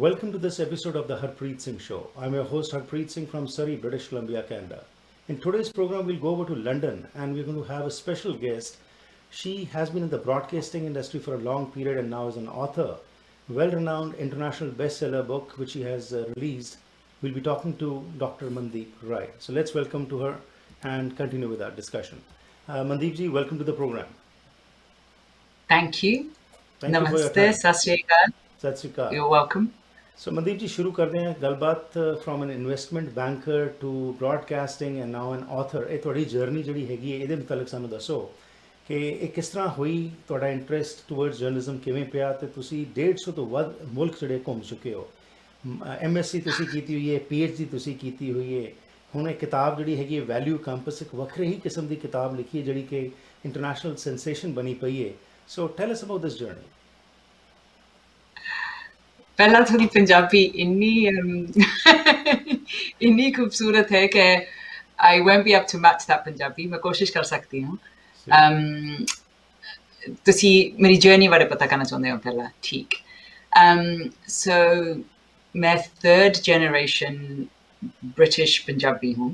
Welcome to this episode of the Harpreet Singh Show. I'm your host Harpreet Singh from Surrey, British Columbia, Canada. In today's program, we'll go over to London and we're going to have a special guest. She has been in the broadcasting industry for a long period and now is an author. Well-renowned international bestseller book which she has released. We'll be talking to Dr. Mandeep Rai. So let's welcome to her and continue with our discussion. Mandeep ji, welcome to the program. Thank you. Thank you for your Namaste, time. Sat Sri Akal. Sat Sri Akal. You're welcome. So Mandeep ji, शुरू करते हैं गलबात from an investment banker to broadcasting and now an author. ਇਹ ਤੁਹਾਡੀ journey ਜਿਹੜੀ ਹੈਗੀ ਹੈ ਇਹਦੇ ਮੁਤਲਕ ਸਾਨੂੰ ਦੱਸੋ ਕਿ ਇਹ ਕਿਸ ਤਰ੍ਹਾਂ ਹੋਈ, ਤੁਹਾਡਾ ਇੰਟਰਸਟ ਟੁਵਰਡਸ ਜਰਨਲਿਜ਼ਮ ਕਿਵੇਂ ਪਿਆ ਤੇ ਤੁਸੀਂ 150 ਤੋਂ ਵੱਧ ਮੁਲਕ ਜਿਹੜੇ ਘੁੰਮ ਚੁੱਕੇ ਹੋ। MSc ਤੁਸੀਂ ਕੀਤੀ ਹੋਈ ਹੈ, PhD ਤੁਸੀਂ ਕੀਤੀ ਹੋਈ ਹੈ। ਹੁਣ ਇਹ ਕਿਤਾਬ ਜਿਹੜੀ ਹੈਗੀ ਹੈ ਵੈਲਿਊ ਕੰਪਸ ਇੱਕ ਵੱਖਰੇ ਹੀ ਕਿਸਮ ਦੀ ਕਿਤਾਬ ਲਿਖੀ ਹੈ ਜਿਹੜੀ ਕਿ ਇੰਟਰਨੈਸ਼ਨਲ ਸੈਂਸੇਸ਼ਨ ਬਣੀ ਪਈ ਹੈ। So tell us about this journey. पहला थोड़ी पंजाबी इन्नी खूबसूरत है कि I won't be able to match that Punjabi. मैं कोशिश कर सकती हूँ. तुसी मेरी जर्नी बारे पता करना चाहते हो पहला, ठीक. So मैं third generation British पंजाबी हूँ.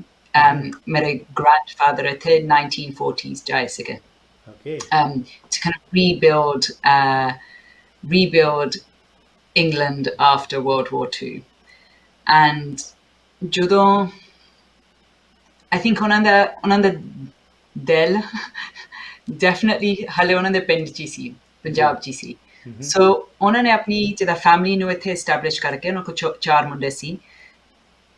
मेरे grandfather थे 1940s जाए सिके. Okay. To kind of rebuild England after World War II. And ਜਦੋਂ I think ਉਹਨਾਂ ਦਾ ਦਿਲ definitely ਹਲੇ ਉਹਨਾਂ ਦੇ ਪਿੰਡ 'ਚ ਸੀ, ਪੰਜਾਬ 'ਚ ਸੀ. So ਉਹਨਾਂ ਨੇ ਆਪਣੀ ਜਿਹਦਾ ਫੈਮਿਲੀ ਨੂੰ ਇੱਥੇ establish ਕਰਕੇ ਉਹਨਾਂ ਕੋਲ 4 ਮੁੰਡੇ ਸੀ,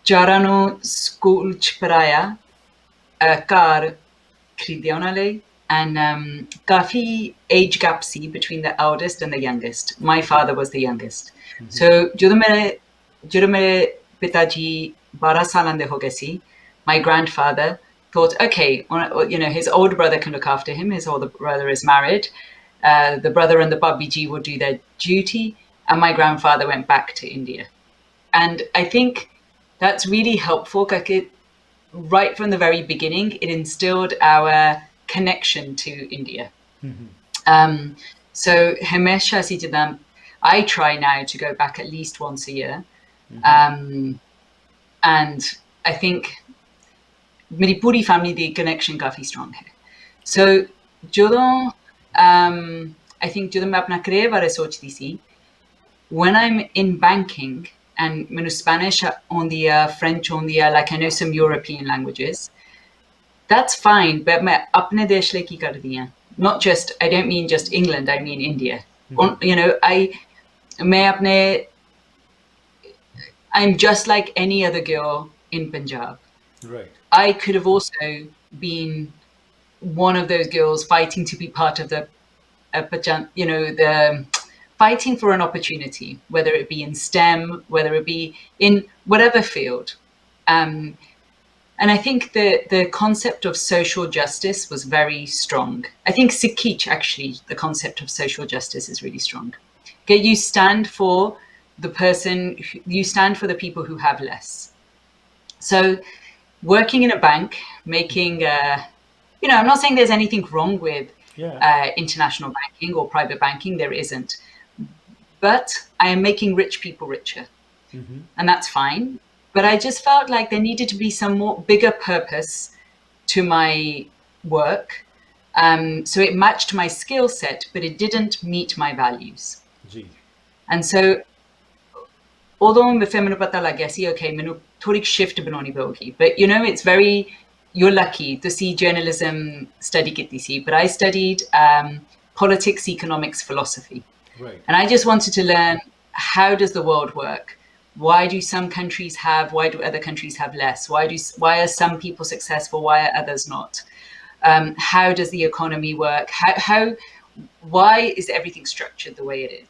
ਚਾਰਾਂ ਨੂੰ ਸਕੂਲ 'ਚ ਪੜ੍ਹਾਇਆ, ਘਰ ਖਰੀਦਿਆ ਉਹਨਾਂ ਲਈ. And kafi age gap see between the eldest and the youngest. My father was the youngest. So ਜਦੋਂ ਮੇਰੇ ਪਿਤਾ ਜੀ 12 ਸਾਲਾਂ ਦੇ ਹੋ ਗਏ ਸੀ, my grandfather thought, okay, you know, his older brother can look after him. His older brother is married. The brother and the Babbi ji will do their duty. And my grandfather went back to India. And I think that's really helpful. Right from the very beginning, it instilled our connection to India. So Hemesha Sitadam, I try now to go back at least once a year. And I think meri puri family the connection kafi strong hai. So jodon I think jodon main apna career bare sochdi si, when I'm in banking and menu Spanish on the French on the like I know some European languages, that's fine, but मैं अपने देश ले की कर दिया. Not just, I don't mean just England, I mean India. You know, I'm just like any other girl in Punjab. Right. I could have also been one of those girls fighting to be part of the fighting for an opportunity, whether it be in STEM, whether it be in whatever field. And I think the concept of social justice was very strong. I think Sikich, actually, the concept of social justice is really strong. Okay, you stand for the people who have less. So working in a bank, making, I'm not saying there's anything wrong with international banking or private banking, there isn't. But I am making rich people richer. And that's fine. But I just felt like there needed to be some more bigger purpose to my work. So it matched my skill set, but it didn't meet my values. Gee. And so, although I'm okay, mainu thodi shift banani paogi. But you know, you're lucky to see journalism study kiti si. But I studied politics, economics, philosophy. Right. And I just wanted to learn, how does the world work? Why do some countries have, why do other countries have less? Why are some people successful? Why are others not? How does the economy work? Why is everything structured the way it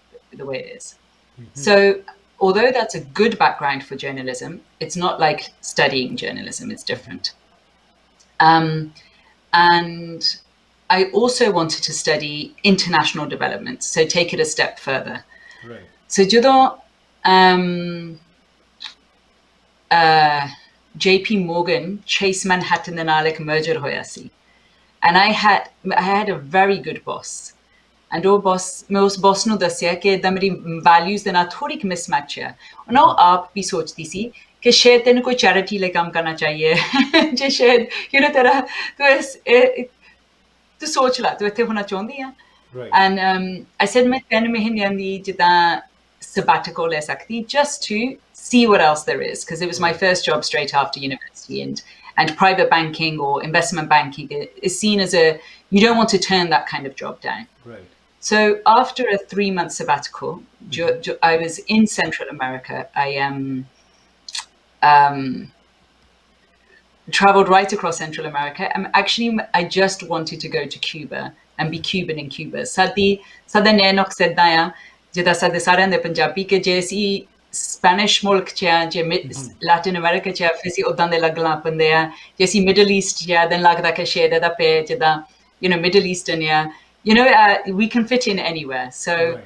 is? So although that's a good background for journalism, it's not like studying journalism, it's different. And I also wanted to study international development, so take it a step further. Right. So JP Morgan, Chase Manhattan and Alec merger hoya si. And I had a very good boss. And ਉਹ boss ਮੈਂ ਉਸ boss ਨੂੰ ਦੱਸਿਆ ਕਿ ਏਦਾਂ ਮੇਰੀ values ਦੇ ਨਾਲ ਥੋੜੀ ਕੁ mismatch ਹੈ ਉਹਨਾਂ ਉਹ ਆਪ ਵੀ ਸੋਚਦੀ ਸੀ ਕਿ ਸ਼ਾਇਦ ਤੈਨੂੰ ਕੋਈ ਚੈਰਿਟੀ ਲਈ ਕੰਮ ਕਰਨਾ ਚਾਹੀਏ ਜੇ ਸ਼ਾਇਦ ਤੇਰਾ ਤੂੰ ਸੋਚ ਲਾ ਤੂੰ ਇੱਥੇ ਹੋਣਾ ਚਾਹੁੰਦੀ ਆ and I said ਮੈਂ 3 ਮਹੀਨਿਆਂ ਦੀ ਜਿੱਦਾਂ sabbatical ਲੈ ਸਕਦੀ just to see what else there is because it was my first job straight after university and private banking or investment banking is seen as you don't want to turn that kind of job down. Right. So after a 3-month sabbatical, I was in Central America. I traveled right across Central America. I just wanted to go to Cuba and be Cuban in Cuba. Sada nenok sedaya jida sada saran de Punjabi ke jesi Spanish mulk cha je Latin America cha fisi odan de lagla pande a jesi Middle East ya then lagda ke sheda da pe jida Middle Eastern ya we can fit in anywhere. So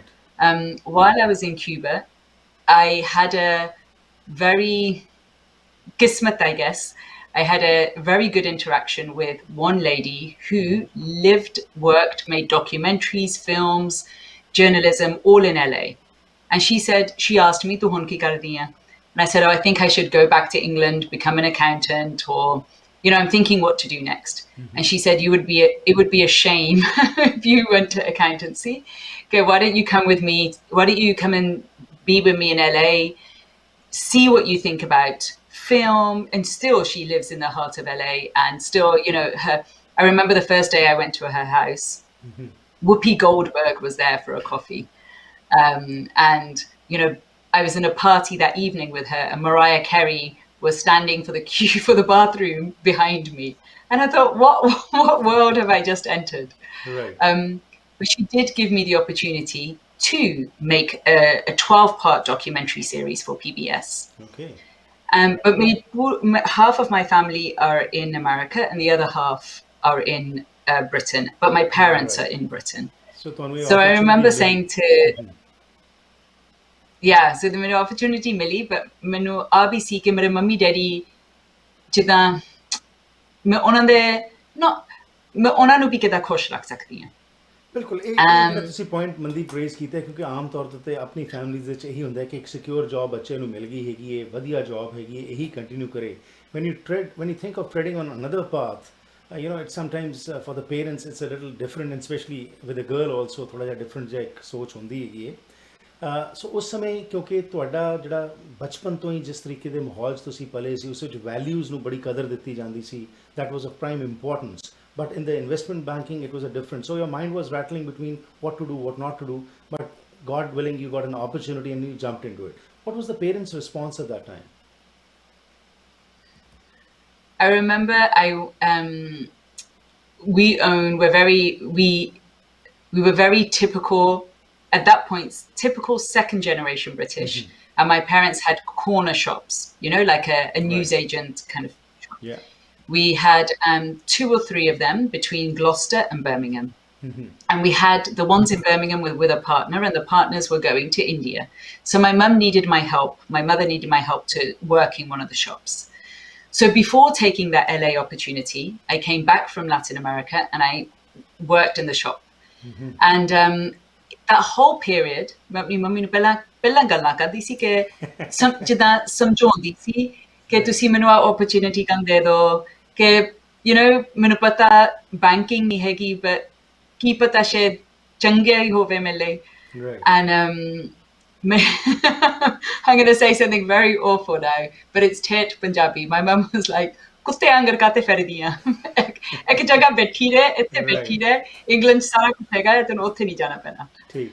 while I was in Cuba, I had a very kismet, I guess. I had a very good interaction with one lady who lived, worked, made documentaries, films, journalism, all in LA. And she asked me, "Tu hun ki kar rahi hai?" And I said, "Oh, I think I should go back to England, become an accountant, or I'm thinking what to do next." And she said, "It would be a shame if you went to accountancy. Okay, why don't you come with me? Why don't you come and be with me in LA? See what you think about film." And still, she lives in the heart of LA, and still, I remember the first day I went to her house. Whoopi Goldberg was there for a coffee. And I was in a party that evening with her, and Mariah Carey was standing for the queue for the bathroom behind me, and I thought, what world have I just entered? Right. But she did give me the opportunity to make a 12-part documentary series for PBS. Okay. But half of my family are in America, and the other half are in Britain. But my parents are in Britain. So I remember saying to so the opportunity mili, but menu abi si ke mere mummy daddy jida मैं ਉਹਨਾਂ ਨੂੰ ਵੀ ਕਿਦਾਂ ਖੁਸ਼ ਰੱਖ ਸਕਦੀ ਹਾਂ ਬਿਲਕੁਲ ਇਹ ਜਿਹੜਾ ਤੁਸੀਂ ਪੁਆਇੰਟ ਮਨਦੀਪ ਰੇਜ਼ ਕੀਤਾ ਕਿਉਂਕਿ ਆਮ ਤੌਰ ਤੇ ਆਪਣੀ ਫੈਮਿਲੀਜ਼ ਵਿੱਚ ਇਹੀ ਹੁੰਦਾ ਕਿ ਇੱਕ ਸਿਕਿਉਰ ਜੌਬ ਬੱਚੇ ਨੂੰ ਮਿਲ ਗਈ ਹੈਗੀ ਹੈ ਵਧੀਆ ਜੌਬ ਹੈਗੀ ਹੈ ਇਹੀ ਕੰਟੀਨਿਊ ਕਰੇ when you think of treading on another path it's sometimes for the parents it's a little different and especially with a girl also ਥੋੜਾ ਜਿਹਾ ਡਿਫਰੈਂਟ ਜਿਹਾ ਇੱਕ ਸੋਚ ਹੁੰਦੀ ਹੈਗੀ ਹੈ ਸੋ ਉਸ ਸਮੇਂ ਕਿਉਂਕਿ ਤੁਹਾਡਾ ਜਿਹੜਾ ਬਚਪਨ ਤੋਂ ਹੀ ਜਿਸ ਤਰੀਕੇ ਦੇ ਮਾਹੌਲ 'ਚ ਤੁਸੀਂ ਪਲੇ ਸੀ ਉਸ ਵਿੱਚ ਵੈਲਿਊਜ਼ ਨੂੰ ਬੜੀ ਕਦਰ ਦਿੱਤੀ ਜਾਂਦੀ ਸੀ that was of prime importance. But in the investment banking, it was a different. So your mind was rattling between what to do, what not to do. But God willing, you got an opportunity and you jumped into it. What was the parents' response at that time? I remember we were very typical at that point, typical second generation British. And my parents had corner shops, like a newsagent kind of shop. Yeah. We had 2 or 3 of them between Gloucester and Birmingham. And we had the ones in Birmingham with a partner, and the partners were going to India. So my mum needed my help. My mother needed my help to work in one of the shops. So before taking that LA opportunity, I came back from Latin America and I worked in the shop. And that whole period, my mummy ne ਪਹਿਲਾਂ ਗੱਲਾਂ ਕਰਦੀ ਸੀ ਕਿ ਜਿੱਦਾਂ ਸਮਝਾਉਂਦੀ ਸੀ ਕਿ ਤੁਸੀਂ ਮੈਨੂੰ ਆ opportunity kan ਦੇ ਦਿਓ ਕਿ ਮੈਨੂੰ ਪਤਾ banking ਨਹੀਂ ਹੈਗੀ but ਕੀ ਪਤਾ ਸ਼ਾਇਦ ਚੰਗਾ ਹੀ ਹੋਵੇ ਮੇਰੇ ਲਈ and I'm going to say something very awful now but it's tet Punjabi. My mum was like ਕੁੱਤੇ ਆਂਗਰ ਕਾਤੇ ਫਿਰਦੀਆਂ ਇੱਕ ਜਗ੍ਹਾ ਬੈਠੀ ਰਹੇ ਇੱਥੇ ਬੈਠੀ ਰਹੇ ਇੰਗਲੈਂਡ ਸਾਰਾ ਕੁਝ ਹੈਗਾ ਤੈਨੂੰ ਉੱਥੇ ਨਹੀਂ ਜਾਣਾ ਪੈਣਾ ਠੀਕ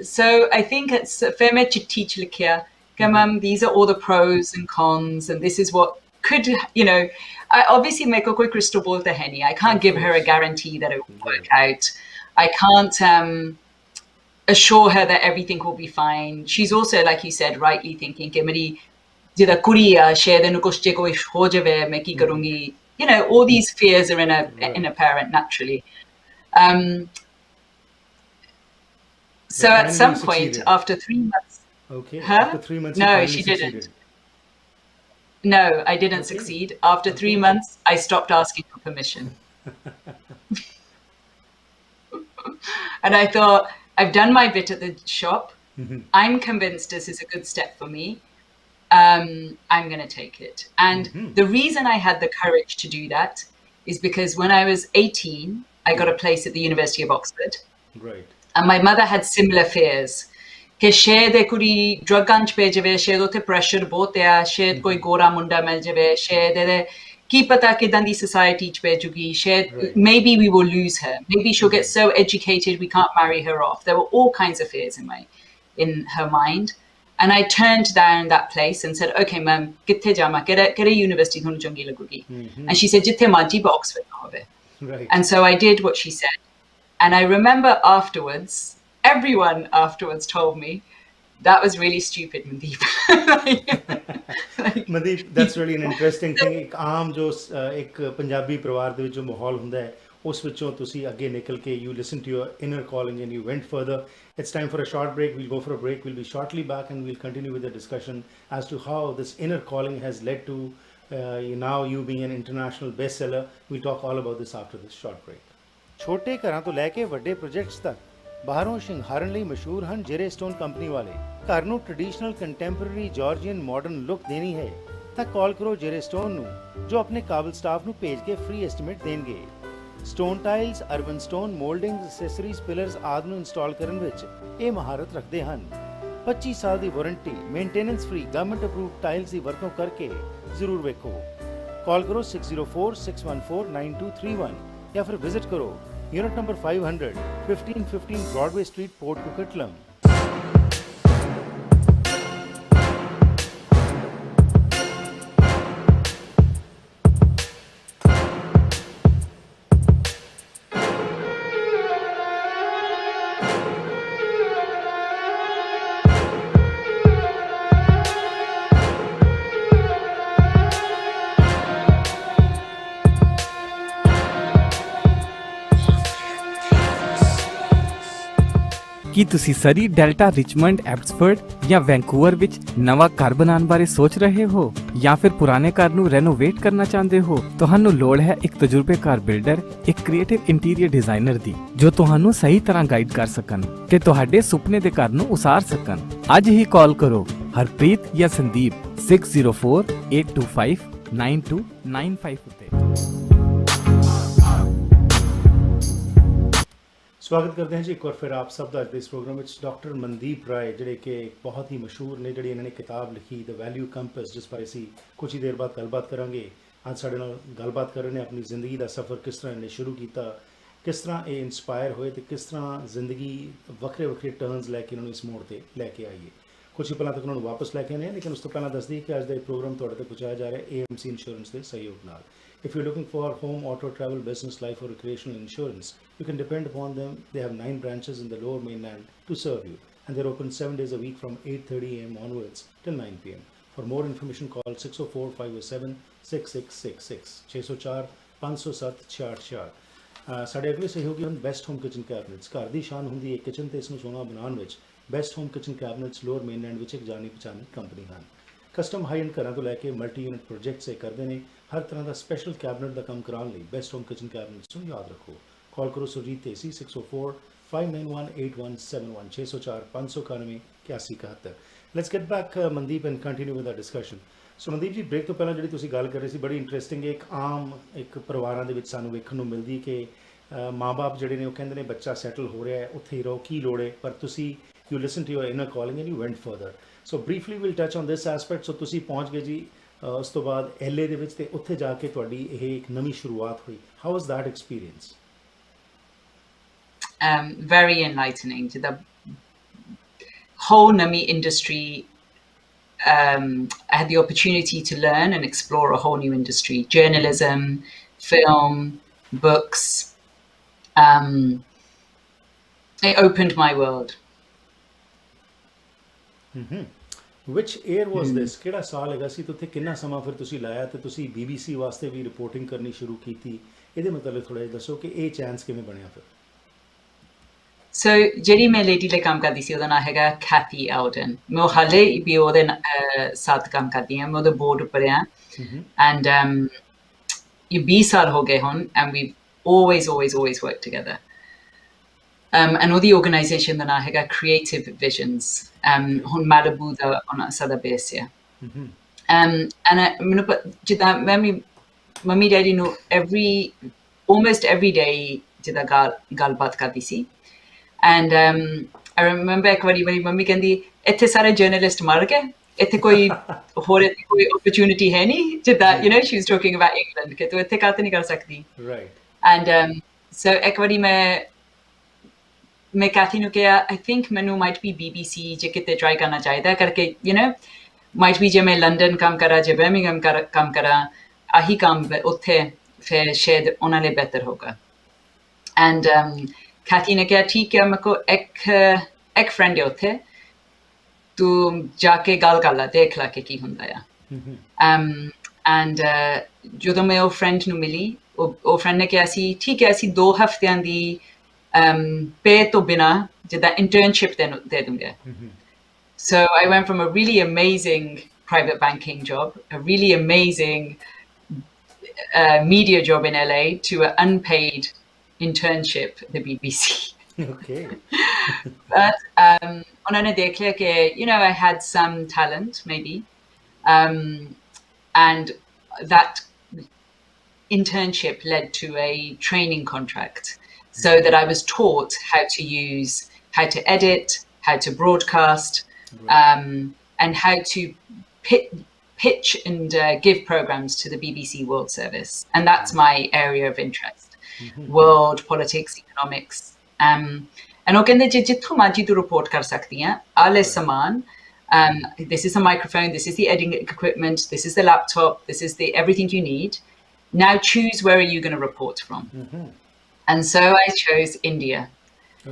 so I think it's ਫਿਰ ਮੈਂ ਚਿੱਠੀ ਚ ਲਿਖਿਆ ਕਿ mum these are all the pros and cons and this is what could I obviously make a quick crystal ball to Henny. I can't give her a guarantee that it will work out. I can't assure her that everything will be fine. She's also, like you said, rightly thinking कि मेरी जिदा कुड़ी है शायद इन्हें कुछ जे कोई हो जावे मैं की करूँगी. All these fears are in a parent naturally. So at some point after 3 months. Okay. Huh? After 3 months. No, she didn't. No, I didn't succeed. After 3 months, I stopped asking for permission. And I thought, I've done my bit at the shop. I'm convinced this is a good step for me. I'm going to take it. And the reason I had the courage to do that is because when I was 18, I got a place at the University of Oxford. Right. And my mother had similar fears. कि शायद कुड़ी ड्रगां च पे जावे, शायद उत्थे pressure बहुत है, शायद कोई गोरा मुंडा मिल जावे, शायद की पता किदां दी सोसाइटी च पे जुगी, शायद maybe we will lose her, maybe she'll get so educated we can't marry her off. There were all kinds of fears in her mind. And I turned down that place and said, okay, ma'am, कित्थे जामा, केड़े university थोनू चंगी लगूगी? And she said, जित्थे मर्जी Oxford ना होवे. Right. And so I did what she said. And I remember afterwards, everyone afterwards told me, that was really stupid, Mandeep. Mandeep, that's really an interesting thing. एक आम जो एक पंजाबी परिवार ਦੇ ਵਿੱਚ ਜੋ ਮਾਹੌਲ ਹੁੰਦਾ ਹੈ ਉਸ ਵਿੱਚੋਂ ਤੁਸੀਂ ਅੱਗੇ ਨਿਕਲ ਕੇ you listen to your inner calling and you went further. It's time for a short break. We'll go for a break. We'll be shortly back and we'll continue with the discussion as to how this inner calling has led to now you being an international bestseller. We'll talk all about this after this short break. ਛੋਟੇ ਘਰਾਂ ਤੋਂ ਲੈ ਕੇ ਵੱਡੇ projects ਤੱਕ ਬਾਹਰੋਂ ਸ਼ਿੰਗਾਰਨ ਲਈ ਮਸ਼ਹੂਰ ਹਨ ਜੇਰੇ ਸਟੋਨ ਕੰਪਨੀ ਵਾਲੇ। ਘਰ ਨੂੰ traditional contemporary Georgian modern look ਦੇਣੀ ਹੈ ਤਾਂ ਕਾਲ ਕਰੋ ਜੇਰੇ ਸਟੋਨ ਨੂੰ, ਜੋ ਆਪਣੇ ਕਾਬਲ ਸਟਾਫ ਨੂੰ ਭੇਜ ਕੇ ਫ੍ਰੀ ਐਸਟੀਮੇਟ ਦੇਣਗੇ। Stone tiles, urban stone, ਮੋਲਡਿੰਗਸ, accessories, pillars ਆਦਿ ਨੂੰ ਇੰਸਟਾਲ ਕਰਨ ਵਿੱਚ ਇਹ ਮਹਾਰਤ ਰੱਖਦੇ ਹਨ। 25 ਸਾਲ ਦੀ warranty, maintenance free, government approved tiles ਦੀ ਵਰਤੋਂ ਕਰਕੇ ਜ਼ਰੂਰ ਵੇਖੋ। ਕਾਲ ਕਰੋ 6046149231 ਜਾਂ ਫਿਰ ਵਿਜ਼ਿਟ ਕਰੋ unit number 500, 1515 Broadway street, port Coquitlam. ਕੀ ਤੁਸੀਂ ਸਰੀ, ਡੈਲਟਾ, ਰਿਚਮੰਡ, ਐਬਸਫੋਰਡ ਜਾਂ ਵੈਂਕੂਵਰ ਵਿੱਚ ਨਵਾਂ ਘਰ ਬਣਾਉਣ ਬਾਰੇ ਸੋਚ ਰਹੇ ਹੋ ਜਾਂ ਫਿਰ ਪੁਰਾਣੇ ਘਰ ਨੂੰ ਰੈਨੋਵੇਟ ਕਰਨਾ ਚਾਹੁੰਦੇ ਹੋ? ਤੁਹਾਨੂੰ ਲੋੜ ਹੈ ਇੱਕ ਤਜਰਬੇਕਾਰ ਬਿਲਡਰ, ਇੱਕ ਕ੍ਰੀਏਟਿਵ ਇੰਟੀਰੀਅਰ ਡਿਜ਼ਾਈਨਰ ਦੀ, ਜੋ ਤੁਹਾਨੂੰ ਸਹੀ ਤਰ੍ਹਾਂ ਗਾਈਡ ਕਰ ਸਕਣ ਤੇ ਤੁਹਾਡੇ ਸੁਪਨੇ ਦੇ ਘਰ ਨੂੰ ਉਸਾਰ ਸਕਣ। ਅੱਜ ਹੀ ਕਾਲ ਕਰੋ ਹਰਪ੍ਰੀਤ ਜਾਂ ਸੰਦੀਪ 6048259295 ਉੱਤੇ। ਸਵਾਗਤ ਕਰਦੇ ਹਾਂ ਜੀ ਇੱਕ ਵਾਰ ਫਿਰ ਆਪ ਸਭ ਦਾ ਅੱਜ ਦੇ ਇਸ ਪ੍ਰੋਗਰਾਮ ਵਿੱਚ। ਡਾਕਟਰ ਮਨਦੀਪ ਰਾਏ ਜਿਹੜੇ ਕਿ ਬਹੁਤ ਹੀ ਮਸ਼ਹੂਰ ਨੇ, ਜਿਹੜੀ ਇਹਨਾਂ ਨੇ ਕਿਤਾਬ ਲਿਖੀ ਦ ਵੈਲਿਊ ਕੰਪਸ, ਜਿਸ ਬਾਰੇ ਅਸੀਂ ਕੁਝ ਹੀ ਦੇਰ ਬਾਅਦ ਗੱਲਬਾਤ ਕਰਾਂਗੇ। ਅੱਜ ਸਾਡੇ ਨਾਲ ਗੱਲਬਾਤ ਕਰ ਰਹੇ ਨੇ ਆਪਣੀ ਜ਼ਿੰਦਗੀ ਦਾ ਸਫ਼ਰ, ਕਿਸ ਤਰ੍ਹਾਂ ਇਹਨੇ ਸ਼ੁਰੂ ਕੀਤਾ, ਕਿਸ ਤਰ੍ਹਾਂ ਇਹ ਇੰਸਪਾਇਰ ਹੋਏ ਅਤੇ ਕਿਸ ਤਰ੍ਹਾਂ ਜ਼ਿੰਦਗੀ ਵੱਖਰੇ ਵੱਖਰੇ ਟਰਨਸ ਲੈ ਕੇ ਇਹਨਾਂ ਨੂੰ ਇਸ ਮੋੜ 'ਤੇ ਲੈ ਕੇ ਆਈਏ। ਕੁਝ ਹੀ ਪਹਿਲਾਂ ਤੱਕ ਉਹਨਾਂ ਨੂੰ ਵਾਪਸ ਲੈ ਕੇ ਆਏ, ਲੇਕਿਨ ਉਸ ਤੋਂ ਪਹਿਲਾਂ ਦੱਸ ਦਈਏ ਕਿ ਅੱਜ ਦਾ ਇਹ ਪ੍ਰੋਗਰਾਮ ਤੁਹਾਡੇ ਤੱਕ ਪਹੁੰਚਾਇਆ ਜਾ ਰਿਹਾ AMC ਇੰਸ਼ੋਰੈਂਸ ਦੇ ਸਹਿਯੋਗ ਨਾਲ। If you're looking for home, auto, travel, business, life or recreational insurance, you can depend upon them. They have 9 branches in the lower mainland to serve you, and they're open 7 days a week from 8:30 a.m. onwards till 9 p.m. For more information, call 604-507-6666, 604-507-6666। ਸਾਡੇ ਅਗਲੇ ਸਹਿਯੋਗੀ ਹਨ best home kitchen ਕੈਬਨਿਟਸ। ਘਰ ਦੀ ਸ਼ਾਨ ਹੁੰਦੀ ਹੈ kitchen ਤੇ ਇਸ ਨੂੰ ਸੋਹਣਾ ਬਣਾਉਣ ਵਿੱਚ best home kitchen ਕੈਬਨਿਟਸ lower mainland ਵਿੱਚ ਇੱਕ ਜਾਣੀ ਪਛਾਣੀ ਕੰਪਨੀ ਹਨ। ਕਸਟਮ ਹਾਈ ਐਂਡ ਘਰਾਂ ਤੋਂ ਲੈ ਕੇ ਮਲਟੀ ਯੂਨਿਟ ਪ੍ਰੋਜੈਕਟਸ ਇਹ ਕਰਦੇ ਨੇ। ਹਰ ਤਰ੍ਹਾਂ ਦਾ ਸਪੈਸ਼ਲ ਕੈਬਨਿਟ ਦਾ ਕੰਮ ਕਰਾਉਣ ਲਈ ਬੈਸਟ ਹੋਮ ਕਿਚਨ ਕੈਬਨਿਟਸ ਨੂੰ ਯਾਦ ਰੱਖੋ। ਕਾਲ ਕਰੋ Surjit Dhesi 604-591-8171, 604-591-8171। Let's get back Mandeep and continue with the discussion. So Mandeep ji, break ਤੋਂ ਪਹਿਲਾਂ ਜਿਹੜੀ ਤੁਸੀਂ ਗੱਲ ਕਰ ਰਹੇ ਸੀ ਬੜੀ ਇੰਟਰਸਟਿੰਗ ਹੈ। ਇੱਕ ਆਮ ਇੱਕ ਪਰਿਵਾਰਾਂ ਦੇ ਵਿੱਚ ਸਾਨੂੰ ਵੇਖਣ ਨੂੰ ਮਿਲਦੀ ਕਿ ਮਾਂ-ਬਾਪ ਜਿਹੜੇ ਨੇ ਉਹ ਕਹਿੰਦੇ ਨੇ ਬੱਚਾ ਸੈਟਲ ਹੋ ਰਿਹਾ ਹੈ, ਉੱਥੇ ਹੀ ਰਹੋ, ਕੀ ਲੋੜ ਹੈ, ਪਰ ਤੁਸੀਂ you listen to your inner calling and you went further. So briefly will touch on this aspect. So ਤੁਸੀਂ ਪਹੁੰਚ ਗਏ ਜੀ ਉਸ ਤੋਂ ਬਾਅਦ LA ਦੇ ਵਿੱਚ, ਤੇ ਉੱਥੇ ਜਾ ਕੇ ਤੁਹਾਡੀ ਇਹ ਇੱਕ ਨਵੀਂ ਸ਼ੁਰੂਆਤ ਹੋਈ। How was that experience? Very enlightening. To the whole Nami industry, I had the opportunity to learn and explore a whole new industry: journalism, film, books. It opened my world. Which year was this? ਕਿਹੜਾ ਸਾਲ ਹੈਗਾ ਸੀ ਤੇ ਉੱਥੇ ਕਿੰਨਾ ਸਮਾਂ ਫਿਰ ਤੁਸੀਂ ਲਾਇਆ ਤੇ ਤੁਸੀਂ BBC ਵਾਸਤੇ ਵੀ ਰਿਪੋਰਟਿੰਗ ਕਰਨੀ ਸ਼ੁਰੂ ਕੀਤੀ? ਇਹਦੇ ਮਤਲਬ ਥੋੜ੍ਹਾ ਜਿਹਾ ਦੱਸੋ ਕਿ ਇਹ ਚਾਂਸ ਕਿਵੇਂ ਬਣਿਆ ਫਿਰ? ਸੋ ਜਿਹੜੀ ਮੈਂ ਲੇਡੀ ਲਈ ਕੰਮ ਕਰਦੀ ਸੀ ਉਹਦਾ ਨਾਂ ਹੈਗਾ ਕੈਥੀ ਐਲਡਨ। ਮੈਂ ਹਾਲੇ ਵੀ ਉਹਦੇ ਸਾਥ ਕੰਮ ਕਰਦੀ ਹਾਂ। ਮੈਂ ਉਹਦੇ ਬੋਰਡ ਉੱਪਰ ਹਾਂ ਐਂਡ ਇਹ 20 ਸਾਲ ਹੋ ਗਏ ਹੁਣ and we always work together. and ਉਹਦੀ organization ਦਾ ਨਾਂ ਹੈਗਾ Creative Visions ਹੁਣ Malibu ਦਾ ਉਹਨਾਂ ਸਾਡਾ base ਹੈ and ਮੈਨੂੰ ਜਿੱਦਾਂ ਮੈਂ ਮੰਮੀ ਡੈਡੀ ਨੂੰ almost every day ਜਿੱਦਾਂ ਗੱਲਬਾਤ ਕਰਦੀ ਸੀ and I remember ਇੱਕ ਵਾਰੀ ਮੇਰੀ ਮੰਮੀ ਕਹਿੰਦੀ ਇੱਥੇ ਸਾਰੇ ਜਰਨਲਿਸਟ ਮਰ ਗਏ ਇੱਥੇ ਕੋਈ ਹੋਰ ਕੋਈ opportunity ਹੈ ਨਹੀਂ ਜਿੱਦਾਂ you know she was talking about England ਕਿ ਤੂੰ ਇੱਥੇ ਕਾਹਤੇ ਨਹੀਂ ਕਰ ਸਕਦੀ and so ਇੱਕ ਵਾਰੀ ਮੈਂ Kathy ਨੂੰ ਕਿਹਾ I think ਮੈਨੂੰ might be BBC ਜੇ ਕਿਤੇ try ਕਰਨਾ ਚਾਹੀਦਾ ਕਰਕੇ you know might be ਜੇ ਮੈਂ ਲੰਡਨ ਕੰਮ ਕਰਾਂ ਜੇ ਬਰਮਿੰਘਮ ਕੰਮ ਕਰਾਂ ਆਹੀ ਕੰਮ ਉੱਥੇ ਫਿਰ ਸ਼ਾਇਦ ਉਹਨਾਂ ਲਈ ਬਿਹਤਰ ਹੋਗਾ and Kathy ਨੇ ਕਿਹਾ ਠੀਕ ਹੈ ਮੇਰੇ ਕੋਲ ਇੱਕ friend ਹੈ ਉੱਥੇ ਤੂੰ ਜਾ ਕੇ ਗੱਲ ਕਰ ਲੈ ਦੇਖ ਲੈ ਕਿ ਕੀ ਹੁੰਦਾ ਆ and ਜਦੋਂ ਮੈਂ ਉਹ friend ਨੂੰ ਮਿਲੀ ਉਹ friend ਨੇ ਕਿਹਾ ਸੀ ਠੀਕ ਹੈ ਅਸੀਂ 2 ਹਫ਼ਤਿਆਂ ਦੀ pay ਤੋਂ ਬਿਨਾਂ ਜਿੱਦਾਂ internship ਦੇ ਦੂੰਗੇ so I went from a really amazing private banking job a really amazing media job in LA to an unpaid internship at the BBC okay but ਉਹਨਾਂ ਨੇ ਦੇਖ ਲਿਆ ਕਿ you know I had some talent maybe and that internship led to a training contract so that I was taught how to edit how to broadcast and how to pitch and give programs to the BBC World Service and that's my area of interest world politics economics and ਉਹ ਕਹਿੰਦੇ ਜਿੱਥੋਂ ਮਰਜ਼ੀ ਤੂੰ report ਕਰ ਸਕਦੀ ਹੈ ਆਲੇ ਸਮਾਨ this is a microphone this is the editing equipment this is the laptop this is the everything you need now choose where are you going to report from and so I chose India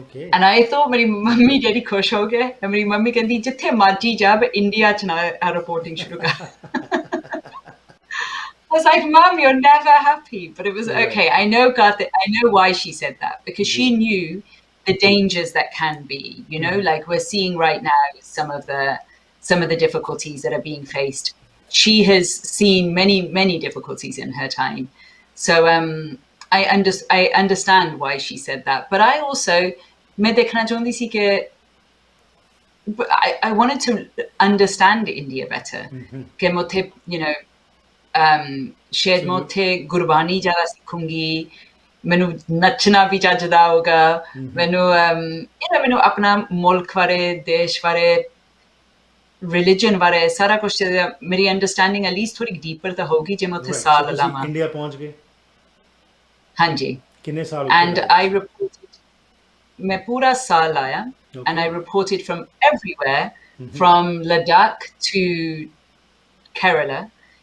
okay and I thought ਮੇਰੀ mummy ਜਿਹੜੀ ਖੁਸ਼ ਹੋ ਗਏ ਮੇਰੀ mummy ਕਹਿੰਦੀ ਜਿੱਥੇ ਮਰਜ਼ੀ ਜਾ ਇੰਡੀਆ ਚ ਨਾ ਰਿਪੋਰਟਿੰਗ ਸ਼ੁਰੂ ਕਰ I was like, Mom, you're never happy. But it was okay. I know why she said that because she knew the dangers that can be. You know, like we're seeing right now some of the difficulties that are being faced. She has seen many difficulties in her time. So I understand why she said that. But I also I wanted to understand India better. You know. ਸ਼ਾਇਦ ਮੈਂ ਉੱਥੇ ਗੁਰਬਾਣੀ ਜ਼ਿਆਦਾ ਸਿੱਖੂੰਗੀ ਮੈਨੂੰ ਨੱਚਣਾ ਵੀ ਚੱਜਦਾ ਹੋਗਾ ਮੈਨੂੰ ਆਪਣਾ ਮੁਲਕ ਬਾਰੇ ਦੇਸ਼ ਬਾਰੇ ਰਿਲੀਜਨ ਬਾਰੇ ਸਾਰਾ ਕੁਝ ਮੇਰੀ ਅੰਡਰਸਟੈਂਡਿੰਗ at least ਥੋੜੀ ਡੀਪਰ ਤਾਂ ਹੋਗੀ ਜੇ ਮੈਂ ਉੱਥੇ ਸਾਲ ਲਾਵਾਂ ਇੰਡੀਆ ਪਹੁੰਚ ਗਏ ਹਾਂਜੀ ਕਿੰਨੇ ਸਾਲ and I reported ਮੈਂ ਪੂਰਾ ਸਾਲ ਆਇਆ and I reported from everywhere from Ladakh to Kerala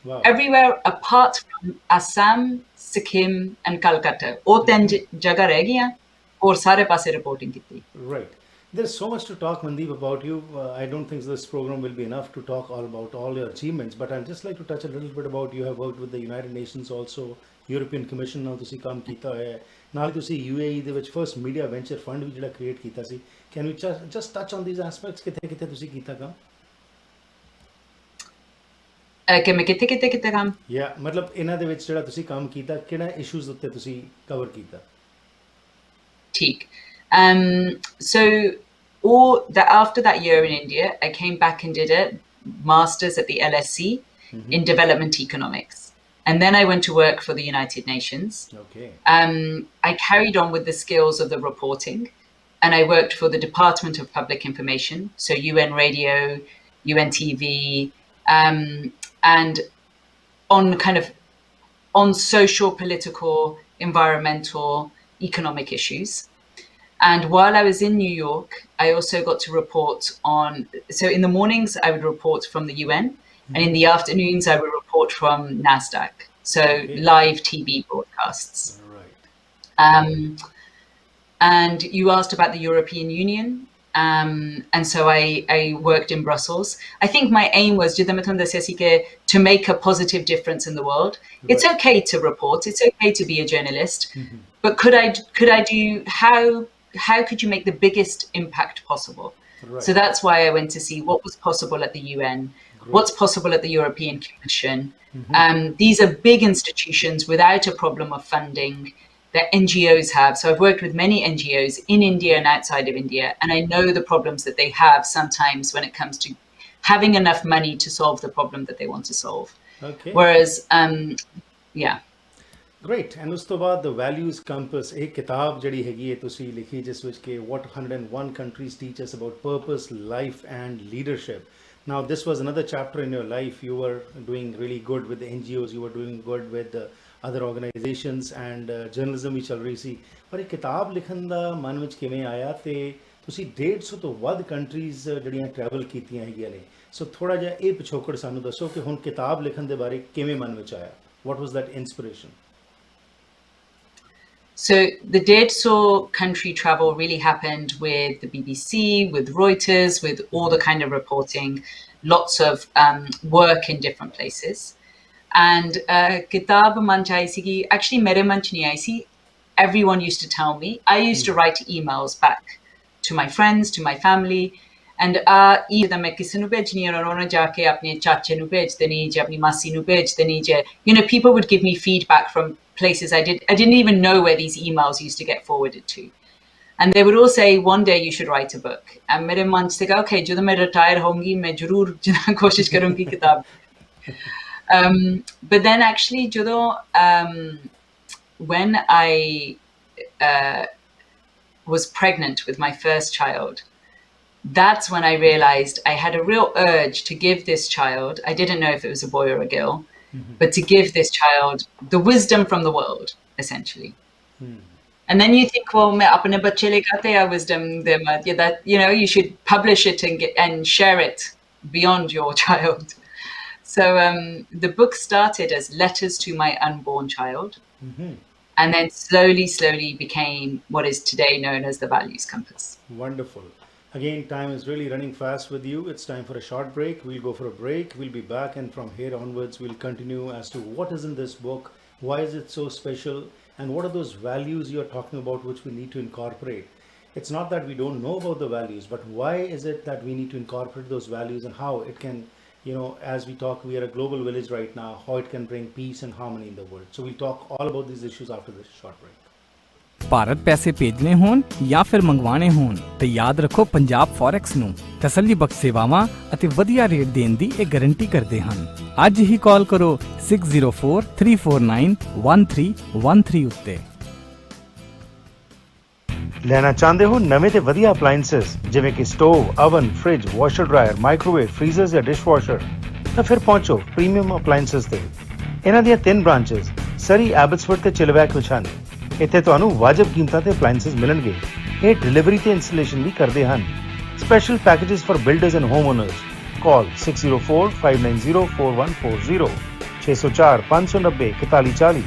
Wow. Everywhere apart from Assam, Sikkim and Calcutta. ਉਹ 3 ਜਗ੍ਹਾ ਰਹਿ ਗਈਆਂ ਔਰ ਸਾਰੇ ਪਾਸੇ ਰਿਪੋਰਟਿੰਗ ਕੀਤੀ right there's so much to talk Mandeep about you I don't think this program will be enough to talk all about all your achievements but I'd just like to touch a little bit about you have worked with the United Nations also European Commission ਨਾਲ ਤੁਸੀਂ ਕੰਮ ਕੀਤਾ ਹੋਇਆ ਹੈ ਨਾਲ ਤੁਸੀਂ UAE ਦੇ ਵਿੱਚ first media venture fund ਵੀ ਜਿਹੜਾ create ਕੀਤਾ ਸੀ can you just touch on these aspects ਕਿੱਥੇ ਤੁਸੀਂ ਕੀਤਾ ਕੰਮ ਕਿ ਮੈਂ ਕਿੱਥੇ ਕੰਮ ਮਤਲਬ ਇਹਨਾਂ ਦੇ ਵਿੱਚ ਜਿਹੜਾ ਤੁਸੀਂ ਕੰਮ ਕੀਤਾ ਕਿਹੜਾ ਇਸ਼ੂਜ਼ ਉੱਤੇ ਤੁਸੀਂ ਕਵਰ ਕੀਤਾ ਠੀਕ so after that year in India I came back and did a master's at the LSE in development economics and then I went to work for the United Nations okay I carried on with the skills of the reporting and I worked for the Department of Public Information so UN Radio UN TV and on social, political, environmental, economic issues. And while I was in New York, I also got to report so in the mornings I would report from the UN and in the afternoons I would report from NASDAQ. So live TV broadcasts. Right. And you asked about the European Union. And so I worked in Brussels. I think my aim was to make a positive difference in the world. Right. It's okay to report. It's okay to be a journalist. But could I do how could you make the biggest impact possible? Right. So that's why I went to see what was possible at the UN, what's possible at the European Commission. These are big institutions without a problem of funding. that NGOs have. So I've worked with many NGOs in India and outside of India, and I know the problems that they have sometimes when it comes to having enough money to solve the problem that they want to solve. Okay. Whereas, yeah. Great. And ਉਸ ਤੋਂ ਬਾਅਦ the values compass, ਇਹ ਕਿਤਾਬ ਜਿਹੜੀ ਹੈਗੀ ਹੈ ਤੁਸੀਂ ਲਿਖੀ ਜਿਸ ਵਿੱਚ ਕਿ what 101 countries teach us about purpose, life and leadership. Now this was another chapter in your life. You were doing really good with the NGOs, you were doing good with other organizations and journalism ਵੀ ਚੱਲ ਰਹੀ ਸੀ, ਪਰ ਇਹ ਕਿਤਾਬ ਲਿਖਣ ਦਾ ਮਨ ਵਿੱਚ ਕਿਵੇਂ ਆਇਆ ਤੇ ਤੁਸੀਂ 150 ਤੋਂ ਵੱਧ ਕੰਟਰੀਜ਼ ਜਿਹੜੀਆਂ ਟਰੈਵਲ ਕੀਤੀਆਂ ਹੈਗੀਆਂ ਨੇ, ਸੋ ਥੋੜਾ ਜਿਹਾ ਇਹ ਪਿਛੋਕੜ ਸਾਨੂੰ ਦੱਸੋ ਕਿ ਹੁਣ ਕਿਤਾਬ ਲਿਖਣ ਦੇ ਬਾਰੇ ਕਿਵੇਂ ਮਨ ਵਿੱਚ ਆਇਆ? What was that inspiration? So the 150 country travel really happened with the BBC, with Reuters, with all the kind of reporting, lots of work in different places. And kitab manch aayi sigi, actually mere manch nahi aayi si. Everyone used to tell me. I used to write emails back to my friends, to my family. And either मैं किसी ਨੂੰ ਭੇਜਣੀ और उन्होंने जाके अपने चाचे ਨੂੰ ਭੇਜ ਦੇਣੀ ਜਾਂ अपनी मासी ਨੂੰ ਭੇਜ ਦੇਣੀ ਜਾਂ, you know, people would give me feedback from places I didn't even know where these emails used to get forwarded to. And they would all say, one day you should write a book. And मेरे मन से कहा, okay, ਜਦੋਂ मैं retire होंगी मैं जरूर कोशिश करूंगी किताब. But then actually ਜਦੋਂ when I was pregnant with my first child, that's when I realized I had a real urge to give this child, I didn't know if it was a boy or a girl, but to give this child the wisdom from the world, essentially. And then you think, well, main apne bacche le kate ya wisdom de mat, that, you know, you should publish it and share it beyond your child. So the book started as letters to my unborn child, and then slowly became what is today known as the Values Compass. Wonderful. Again, time is really running fast with you. It's time for a short break. We'll go for a break. We'll be back, and from here onwards, we'll continue as to what is in this book, why is it so special, and what are those values you're talking about which we need to incorporate. It's not that we don't know about the values, but why is it that we need to incorporate those values and how it can, you know, as we talk, we are a global village right now, how it can bring peace and harmony in the world. So we'll talk all about these issues after this short break. Bharat ਪੈਸੇ ਭੇਜਣੇ ਹੋਣ ਜਾਂ ਫਿਰ ਮੰਗਵਾਉਣੇ ਹੋਣ ਤੇ ਯਾਦ ਰੱਖੋ Punjab forex ਨੂੰ ਤਸੱਲੀਬਖਸ਼ ਸੇਵਾਵਾਂ ਅਤੇ ਵਧੀਆ ਰੇਟ ਦੇਣ ਦੀ ਇਹ ਗਾਰੰਟੀ ਕਰਦੇ ਹਨ। ਅੱਜ ਹੀ ਕਾਲ ਕਰੋ 6043491313 ਉੱਤੇ। ਲੈਣਾ ਚਾਹੁੰਦੇ ਹੋ ਨਵੇਂ ਤੇ ਵਧੀਆ ਅਪਲਾਈਐਂਸਸ ਜਿਵੇਂ ਕਿ stove, oven, fridge, washer dryer, microwave, freezers ਜਾਂ ਡਿਸ਼ਵਾਸ਼ਰ, ਤਾਂ ਫਿਰ ਪਹੁੰਚੋ ਪ੍ਰੀਮੀਅਮ ਅਪਲਾਈਐਂਸਸ ਤੇ। ਇਹਨਾਂ ਦੀਆਂ 3 ਬ੍ਰਾਂਚਸ ਸਰੀ, ਐਬਟਸਫੋਰਡ ਤੇ ਚਿਲਵੈਕ ਵਿੱਚ ਹਨ। ਇੱਥੇ ਤੁਹਾਨੂੰ ਵਾਜਬ ਕੀਮਤਾਂ ਤੇ ਅਪਲਾਈਐਂਸਸ ਮਿਲਣਗੇ। ਇਹ ਡਿਲੀਵਰੀ ਤੇ ਇੰਸਟਾਲੇਸ਼ਨ ਵੀ ਕਰਦੇ ਹਨ। Special packages for builders and home honours. ਕਾਲ 6045904140 604 590 4140।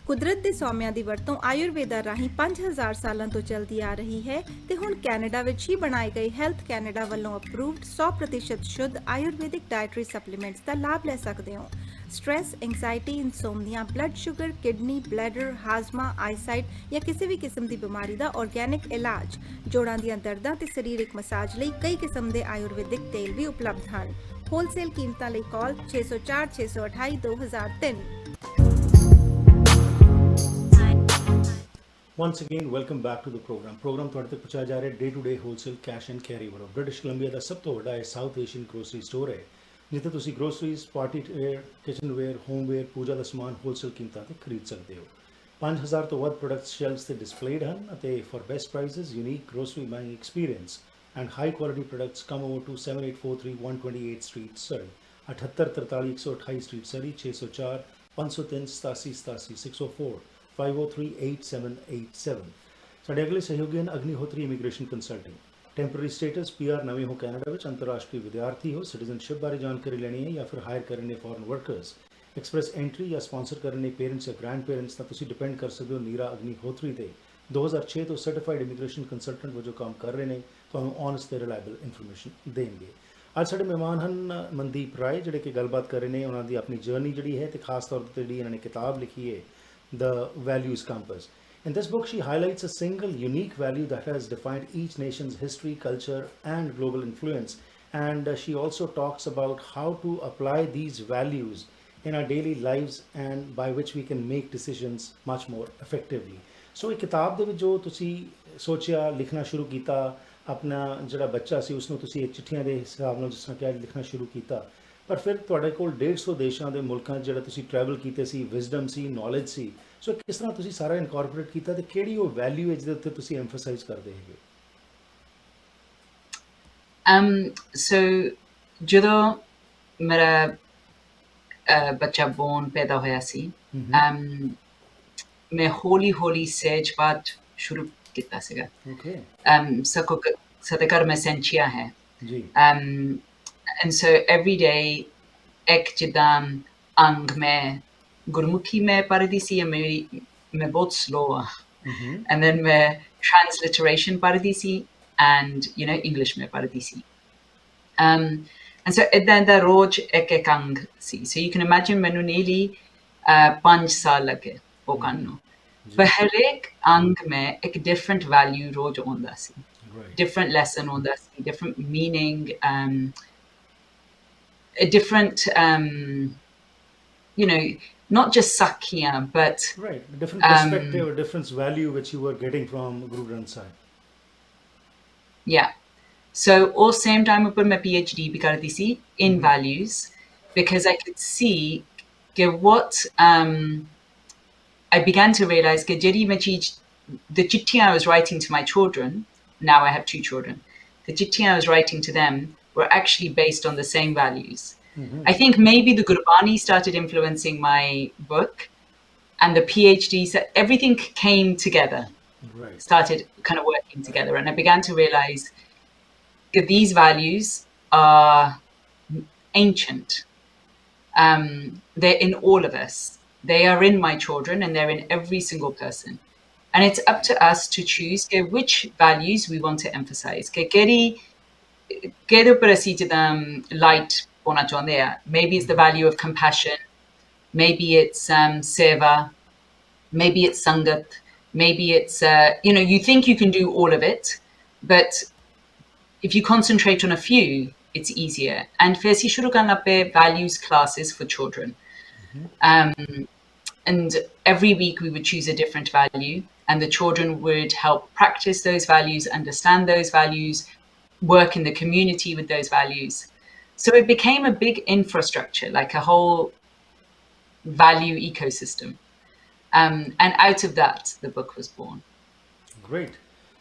ਕੁਦਰਤ ਦੇ ਸੌਮਿਆਂ ਦੀ ਵਰਤੋਂ ਆਯੁਰਵੇਦਾ ਰਾਹੀਂ 5000 ਸਾਲਾਂ ਤੋਂ ਚੱਲਦੀ ਆ ਰਹੀ ਹੈ ਤੇ ਹੁਣ ਕੈਨੇਡਾ ਵਿੱਚ ਹੀ ਬਣਾਏ ਗਏ ਹੈਲਥ ਕੈਨੇਡਾ ਵੱਲੋਂ ਅਪਰੂਵਡ 100% ਸ਼ੁੱਧ ਆਯੁਰਵੈਦਿਕ ਡਾਇਟਰੀ ਸਪਲੀਮੈਂਟਸ ਦਾ ਲਾਭ ਲੈ ਸਕਦੇ ਹੋ। Stress, anxiety, insomnia, blood sugar, kidney, bladder, ਹਾਜ਼ਮਾ, ਆਈਸਾਈਟ ਜਾਂ ਕਿਸੇ ਵੀ ਕਿਸਮ ਦੀ ਬਿਮਾਰੀ ਦਾ ਆਰਗੈਨਿਕ ਇਲਾਜ, ਜੋੜਾਂ ਦੀਆਂ ਦਰਦਾਂ ਤੇ ਸਰੀਰਕ ਮਸਾਜ ਲਈ ਕਈ ਕਿਸਮ ਦੇ ਆਯੁਰਵੈਦਿਕ ਤੇਲ ਵੀ ਉਪਲਬਧ ਹਨ। ਹੋਲਸੇਲ ਕੀਮਤਾਂ ਲਈ ਕਾਲ 604 628 2003। Once again, welcome back to the program. Program ਤੁਹਾਡੇ ਤੱਕ ਪਹੁੰਚਾਇਆ ਜਾ ਰਿਹਾ day to day wholesale cash and carry ਵੱਲੋਂ। ਬ੍ਰਿਟਿਸ਼ ਕੋਲੰਬੀਆ ਦਾ ਸਭ ਤੋਂ ਵੱਡਾ ਇਹ ਸਾਊਥ ਏਸ਼ੀਅਨ ਗਰੋਸਰੀ ਸਟੋਰ ਹੈ ਜਿੱਥੇ ਤੁਸੀਂ groceries, party ware, kitchen ware, home ware, puja ਦਾ ਸਮਾਨ ਹੋਲਸੇਲ ਕੀਮਤਾਂ ਤੇ ਖਰੀਦ ਸਕਦੇ ਹੋ। 5000 ਤੋਂ ਵੱਧ ਪ੍ਰੋਡਕਟਸ ਸ਼ੈਲਫਸ ਤੇ ਡਿਸਪਲੇਡ ਹਨ ਅਤੇ for best prices, unique grocery buying experience and high quality products come over to 7843 128 street Surrey, 7843 128 street Surrey, 604 503 87 87 604 50388787। ਸਾਡੇ ਅਗਲੇ ਸਹਿਯੋਗੀ ਹਨ Agnihotri immigration consulting. Temporary status PR ਨਵੇਂ ਹੋ ਕੈਨੇਡਾ ਵਿੱਚ, ਅੰਤਰਰਾਸ਼ਟਰੀ ਵਿਦਿਆਰਥੀ ਹੋ, ਸਿਟੀਜ਼ਨਸ਼ਿਪ ਬਾਰੇ ਜਾਣਕਾਰੀ ਲੈਣੀ ਹੈ ਜਾਂ ਫਿਰ ਹਾਇਰ ਕਰਨੇ ਫੋਰਨ ਵਰਕਰਸ, ਐਕਸਪ੍ਰੈਸ ਐਂਟਰੀ ਜਾਂ ਸਪਾਂਸਰ ਕਰਨੇ ਪੇਰੈਂਟਸ ਜਾਂ ਗ੍ਰੈਂਡ ਪੇਰੈਂਟਸ, ਤਾਂ ਤੁਸੀਂ ਡਿਪੈਂਡ ਕਰ ਸਕਦੇ ਹੋ ਨੀਰਾ ਅਗਨੀਹੋਤਰੀ ਤੇ। 2006 ਤੋਂ ਸਰਟੀਫਾਈਡ ਇਮੀਗ੍ਰੇਸ਼ਨ ਕੰਸਲਟੈਂਟ ਵਜੋਂ ਕੰਮ ਕਰ ਰਹੇ ਨੇ, ਤੁਹਾਨੂੰ ਓਨੈਸਟ ਤੇ ਰਿਲਾਇਬਲ ਇਨਫੋਰਮੇਸ਼ਨ ਦੇਣਗੇ। ਅੱਜ ਸਾਡੇ ਮਹਿਮਾਨ ਹਨ ਮਨਦੀਪ ਰਾਏ ਜਿਹੜੇ ਕਿ ਗੱਲਬਾਤ ਕਰ ਰਹੇ ਨੇ ਉਹਨਾਂ ਦੀ ਆਪਣੀ ਜਰਨੀ ਜਿਹੜੀ ਹੈ ਤੇ ਖਾਸ ਤੌਰ ਤੇ ਜਿਹੜੀ ਇਹਨਾਂ ਨੇ ਕਿਤਾਬ ਲਿਖੀ ਹੈ The Values Compass. In this book, she highlights a single unique value that has defined each nation's history, culture, and global influence. And she also talks about how to apply these values in our daily lives and by which we can make decisions much more effectively. So ਇਹ ਕਿਤਾਬ ਦੇ ਵਿੱਚ ਜੋ ਤੁਸੀਂ ਸੋਚਿਆ ਲਿਖਣਾ ਸ਼ੁਰੂ ਕੀਤਾ, ਆਪਣਾ ਜਿਹੜਾ ਬੱਚਾ ਸੀ ਉਸਨੂੰ ਤੁਸੀਂ ਇਹ ਚਿੱਠੀਆਂ ਦੇ ਹਿਸਾਬ ਨਾਲ ਜਿਸ ਤਰ੍ਹਾਂ ਕਿਹਾ ਲਿਖਣਾ ਸ਼ੁਰੂ ਕੀਤਾ, ਪਰ ਫਿਰ ਤੁਹਾਡੇ ਕੋਲ 150 ਦੇਸ਼ਾਂ ਦੇ ਮੁਲਕਾਂ 'ਚ ਜਿਹੜਾ ਤੁਸੀਂ ਟਰੈਵਲ ਕੀਤੇ ਸੀ, ਵਿਜ਼ਡਮ ਸੀ, ਨੌਲੇਜ ਸੀ, ਸੋ ਕਿਸ ਤਰ੍ਹਾਂ ਤੁਸੀਂ ਸਾਰਾ ਇਨਕੋਰਪੋਰੇਟ ਕੀਤਾ ਤੇ ਕਿਹੜੀ ਉਹ ਵੈਲਿਊ ਹੈ ਜਿਹਦੇ ਉੱਤੇ ਤੁਸੀਂ ਐਮਫਸਾਈਜ਼ ਕਰਦੇ ਹੈਗੇ? So ਜਦੋਂ ਮੇਰਾ ਬੱਚਾ ਬੋਰਨ ਪੈਦਾ ਹੋਇਆ ਸੀ, ਮੈਂ ਹੌਲੀ ਹੌਲੀ ਸਹਿਜ ਪਾਠ ਸ਼ੁਰੂ ਕੀਤਾ ਸੀਗਾ। ਸਾਡੇ ਘਰ ਮੈਂ ਸੈਂਚੀਆ ਹੈ ਜੀ। and so every day ਇੱਕ ਜਿੱਦਾਂ ਅੰਗ ਮੈਂ ਗੁਰਮੁਖੀ ਮੈਂ ਪੜ੍ਹਦੀ ਸੀ, ਮੈਂ ਬਹੁਤ slow ਆ, and then ਮੈਂ transliteration ਪੜ੍ਹਦੀ ਸੀ and English ਮੈਂ ਪੜ੍ਹਦੀ ਸੀ, and so ਏਦਾਂ ਰੋਜ਼ ਇੱਕ ਅੰਗ ਸੀ। so you can imagine ਮੈਨੂੰ nearly 5 ਸਾਲ ਲੱਗੇ ਉਹ ਕਰਨ ਨੂੰ, ਪਰ ਹਰੇਕ ਅੰਗ ਮੈਂ ਇੱਕ different value ਰੋਜ਼ ਆਉਂਦਾ ਸੀ, different lesson ਆਉਂਦਾ ਸੀ, different meaning, a different not just sakya but different perspective, a different value which you were getting from Guru Granth Sahib. Yeah, so all same time upar my PhD bhi karti si in values, because I could see what I began to realize that the chitti I was writing to my children, now I have 2 children, the chitti I was writing to them were actually based on the same values. I think maybe the Gurbani started influencing my book, and the PhD, so everything came together, started kind of working together, and I began to realize that these values are ancient. They're in all of us. They are in my children, and they're in every single person. And it's up to us to choose which values we want to emphasize. Light maybe it's the value of compassion, maybe it's seva, maybe it's sangat, maybe it's you think you can do all of it, but if you concentrate on a few it's easier. And firstly shuru karna pe values classes for children, and every week we would choose a different value, and the children would help practice those values, understand those values, work in the community with those values. So it became a big infrastructure, like a whole value ecosystem. And out of that, the book was born. Great.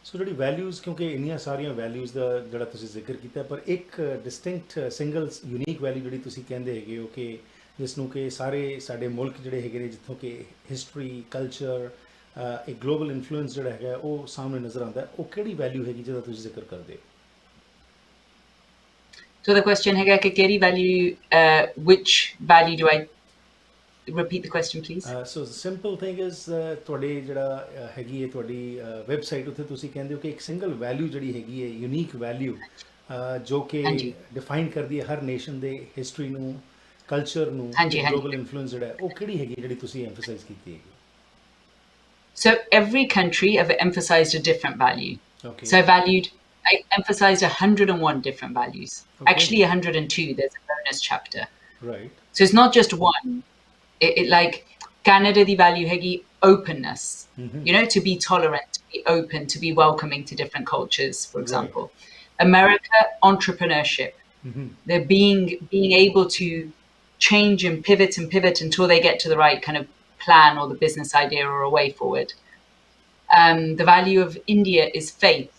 So the values, क्योंकि इन्नियां सारियां values दा जड़ा तुसी जिक्र कीता, पर एक distinct single unique value जड़ी तुसी कहंदे हैगे हो कि जिसनों के सारे साडे मुल्क जड़े हैगे ने जित्थों के history, culture, एक global influence जड़ा हैगा वो सामने नजर आंदा है, वो केड़ी value हैगी जिहदा तुसी जिक्र करदे? So the question है कि केरी value, which value do I repeat the question please? So the simple thing is ਤੁਹਾਡੇ ਜਿਹੜਾ ਹੈਗੀ ਹੈ ਤੁਹਾਡੀ ਵੈਬਸਾਈਟ ਉੱਤੇ ਤੁਸੀਂ ਕਹਿੰਦੇ ਹੋ ਕਿ ਇੱਕ ਸਿੰਗਲ ਵੈਲਿਊ ਜਿਹੜੀ ਹੈਗੀ ਹੈ ਯੂਨੀਕ ਵੈਲਿਊ ਜੋ ਕਿ ਡਿਫਾਈਨ ਕਰਦੀ ਹੈ ਹਰ ਨੇਸ਼ਨ ਦੇ ਹਿਸਟਰੀ ਨੂੰ, ਕਲਚਰ ਨੂੰ, ਗਲੋਬਲ ਇਨਫਲੂਐਂਸ ਜਿਹੜਾ ਉਹ ਕਿਹੜੀ ਹੈਗੀ ਜਿਹੜੀ ਤੁਸੀਂ ਐਮਫਸਾਈਜ਼ ਕੀਤੀ ਹੈਗੀ? So every country have emphasized a different value. Okay. So I emphasized 101 different values. Okay. Actually 102, there's a bonus chapter. Right. So it's not just one. It like Canada the value hegi openness, to be tolerant, to be open, to be welcoming to different cultures, for example. Right. America, entrepreneurship. They're being able to change and pivot until they get to the right kind of plan or the business idea or a way forward. The value of India is faith.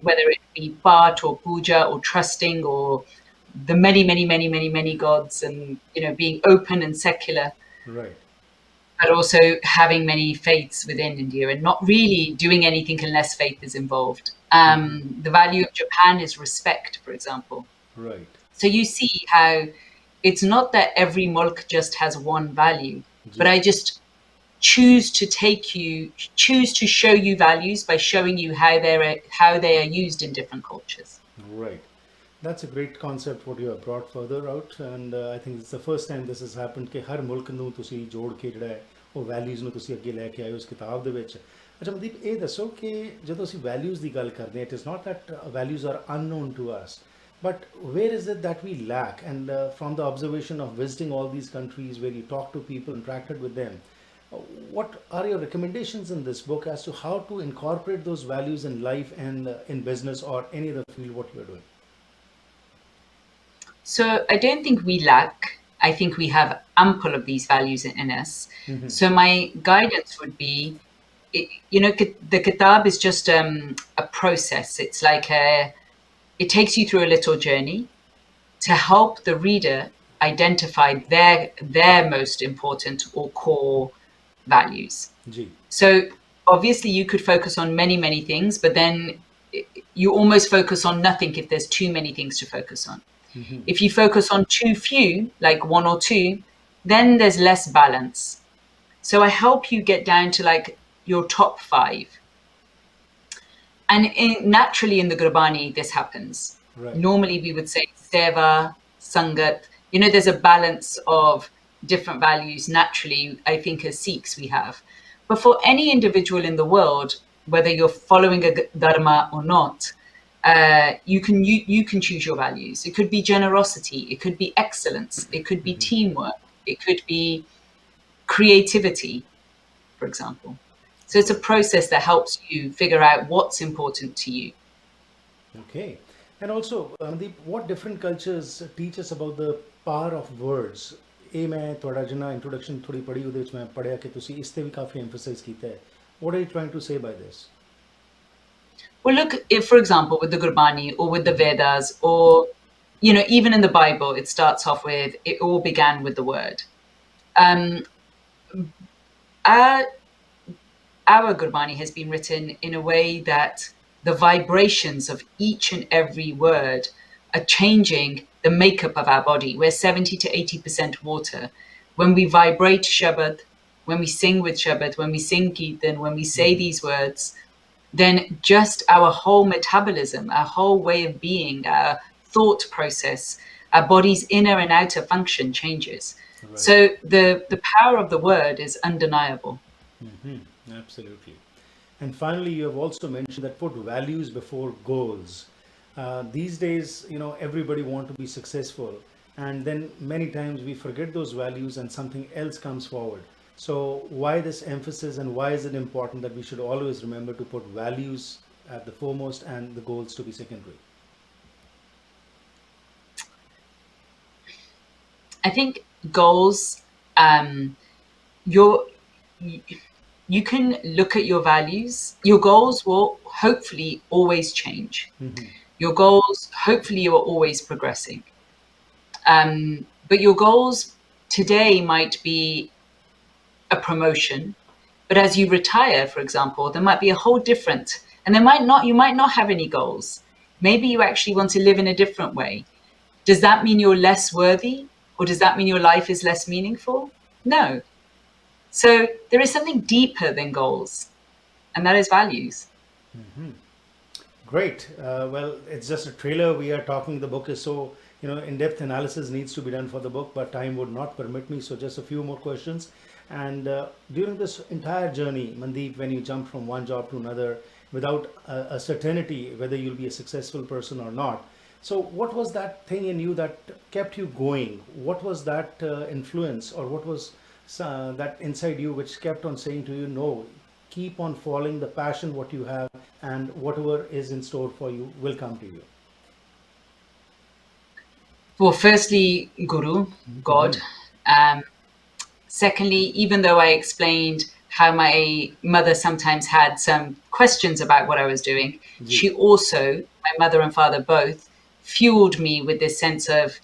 Whether it be Path or Puja or trusting or the many gods, and being open and secular, right, but also having many faiths within India and not really doing anything unless faith is involved. The value of Japan is respect, for example. Right. So you see how it's not that every mulk just has one value, but I just choose to show you values by showing you how they are used in different cultures. Right. That's a great concept what you have brought further out, and I think it's the first time this has happened कि हर मुल्क ਨੂੰ ਤੁਸੀਂ ਜੋੜ ਕੇ ਜਿਹੜਾ ਹੈ ਉਹ values ਨੂੰ ਤੁਸੀਂ ਅੱਗੇ ਲੈ ਕੇ ਆਏ ਹੋ ਇਸ ਕਿਤਾਬ ਦੇ ਵਿੱਚ। ਅੱਛਾ ਮਨਦੀਪ, ਇਹ ਦੱਸੋ ਕਿ ਜਦੋਂ ਅਸੀਂ ਵੈਲਿਊਜ਼ ਦੀ ਗੱਲ ਕਰਦੇ ਹਾਂ, it is not that values are unknown to us, But where is it that we lack? And from the observation of visiting all these countries where you talk to people, interacted with them, uh, what are your recommendations in this book as to how to incorporate those values in life and in business or any other field what you're doing? So I don't think we lack. I think we have ample of these values in us. So my guidance would be, the kitab is just a process. It's like it takes you through a little journey to help the reader identify their most important or core values. Ji. So obviously you could focus on many things, but then you almost focus on nothing if there's too many things to focus on. If you focus on too few, like one or two, then there's less balance. So I help you get down to like your top 5. And naturally in the Gurbani, this happens. Right. Normally we would say seva, sangat. There's a balance of different values naturally, I think, as Sikhs we have. But for any individual in the world, whether you're following a dharma or not, you can choose your values. It could be generosity, it could be excellence, it could be teamwork, it could be creativity, for example. So it's a process that helps you figure out what's important to you. Okay. And also, Mandeep, what different cultures teach us about the power of words? ਇਹ ਮੈਂ ਤੁਹਾਡਾ ਜਿੰਨਾ introduction ਥੋੜੀ ਪੜ੍ਹੀ ਉਹਦੇ ਵਿੱਚ ਮੈਂ ਪੜ੍ਹਿਆ ਕਿ ਤੁਸੀਂ ਇਸ ਤੇ ਵੀ ਕਾਫੀ ਐਮਫਸਾਈਜ਼ ਕੀਤਾ ਹੈ. What are you trying to say by this? Well, look, if, for example, with the Gurbani or with the Vedas or, even in the Bible, it starts off with, it all began with the word. Our Gurbani has been written in a way that the vibrations of each and every word are changing the makeup of our body. We're 70 to 80% water. When we vibrate Shabad, when we sing with Shabad, when we sing Kirtan, when we say these words, then just our whole metabolism, our whole way of being, our thought process, our body's inner and outer function changes. Right. So the power of the word is undeniable. Absolutely. And finally, you have also mentioned that put values before goals. These days, everybody want to be successful, and then many times we forget those values and something else comes forward. So why this emphasis, and why is it important that we should always remember to put values at the foremost and the goals to be secondary? I think goals, you can look at your values. Your goals will hopefully always change. Your goals, hopefully you are always progressing. But your goals today might be a promotion, but as you retire, for example, there might be a whole different, and you might not have any goals. Maybe you actually want to live in a different way. Does that mean you're less worthy? Or does that mean your life is less meaningful? No. So there is something deeper than goals, and that is values. Great. Well, it's just a trailer. We are talking, the book is so, in-depth analysis needs to be done for the book, but time would not permit me. So just a few more questions. And during this entire journey, Mandeep, when you jump from one job to another without a certainty whether you'll be a successful person or not, so what was that thing in you that kept you going? What was that influence, or what was that inside you which kept on saying to you, no, keep on following the passion what you have, and whatever is in store for you will come to you? Well, firstly, Guru, God. Secondly, even though I explained how my mother sometimes had some questions about what I was doing, she also, my mother and father both, fueled me with this sense of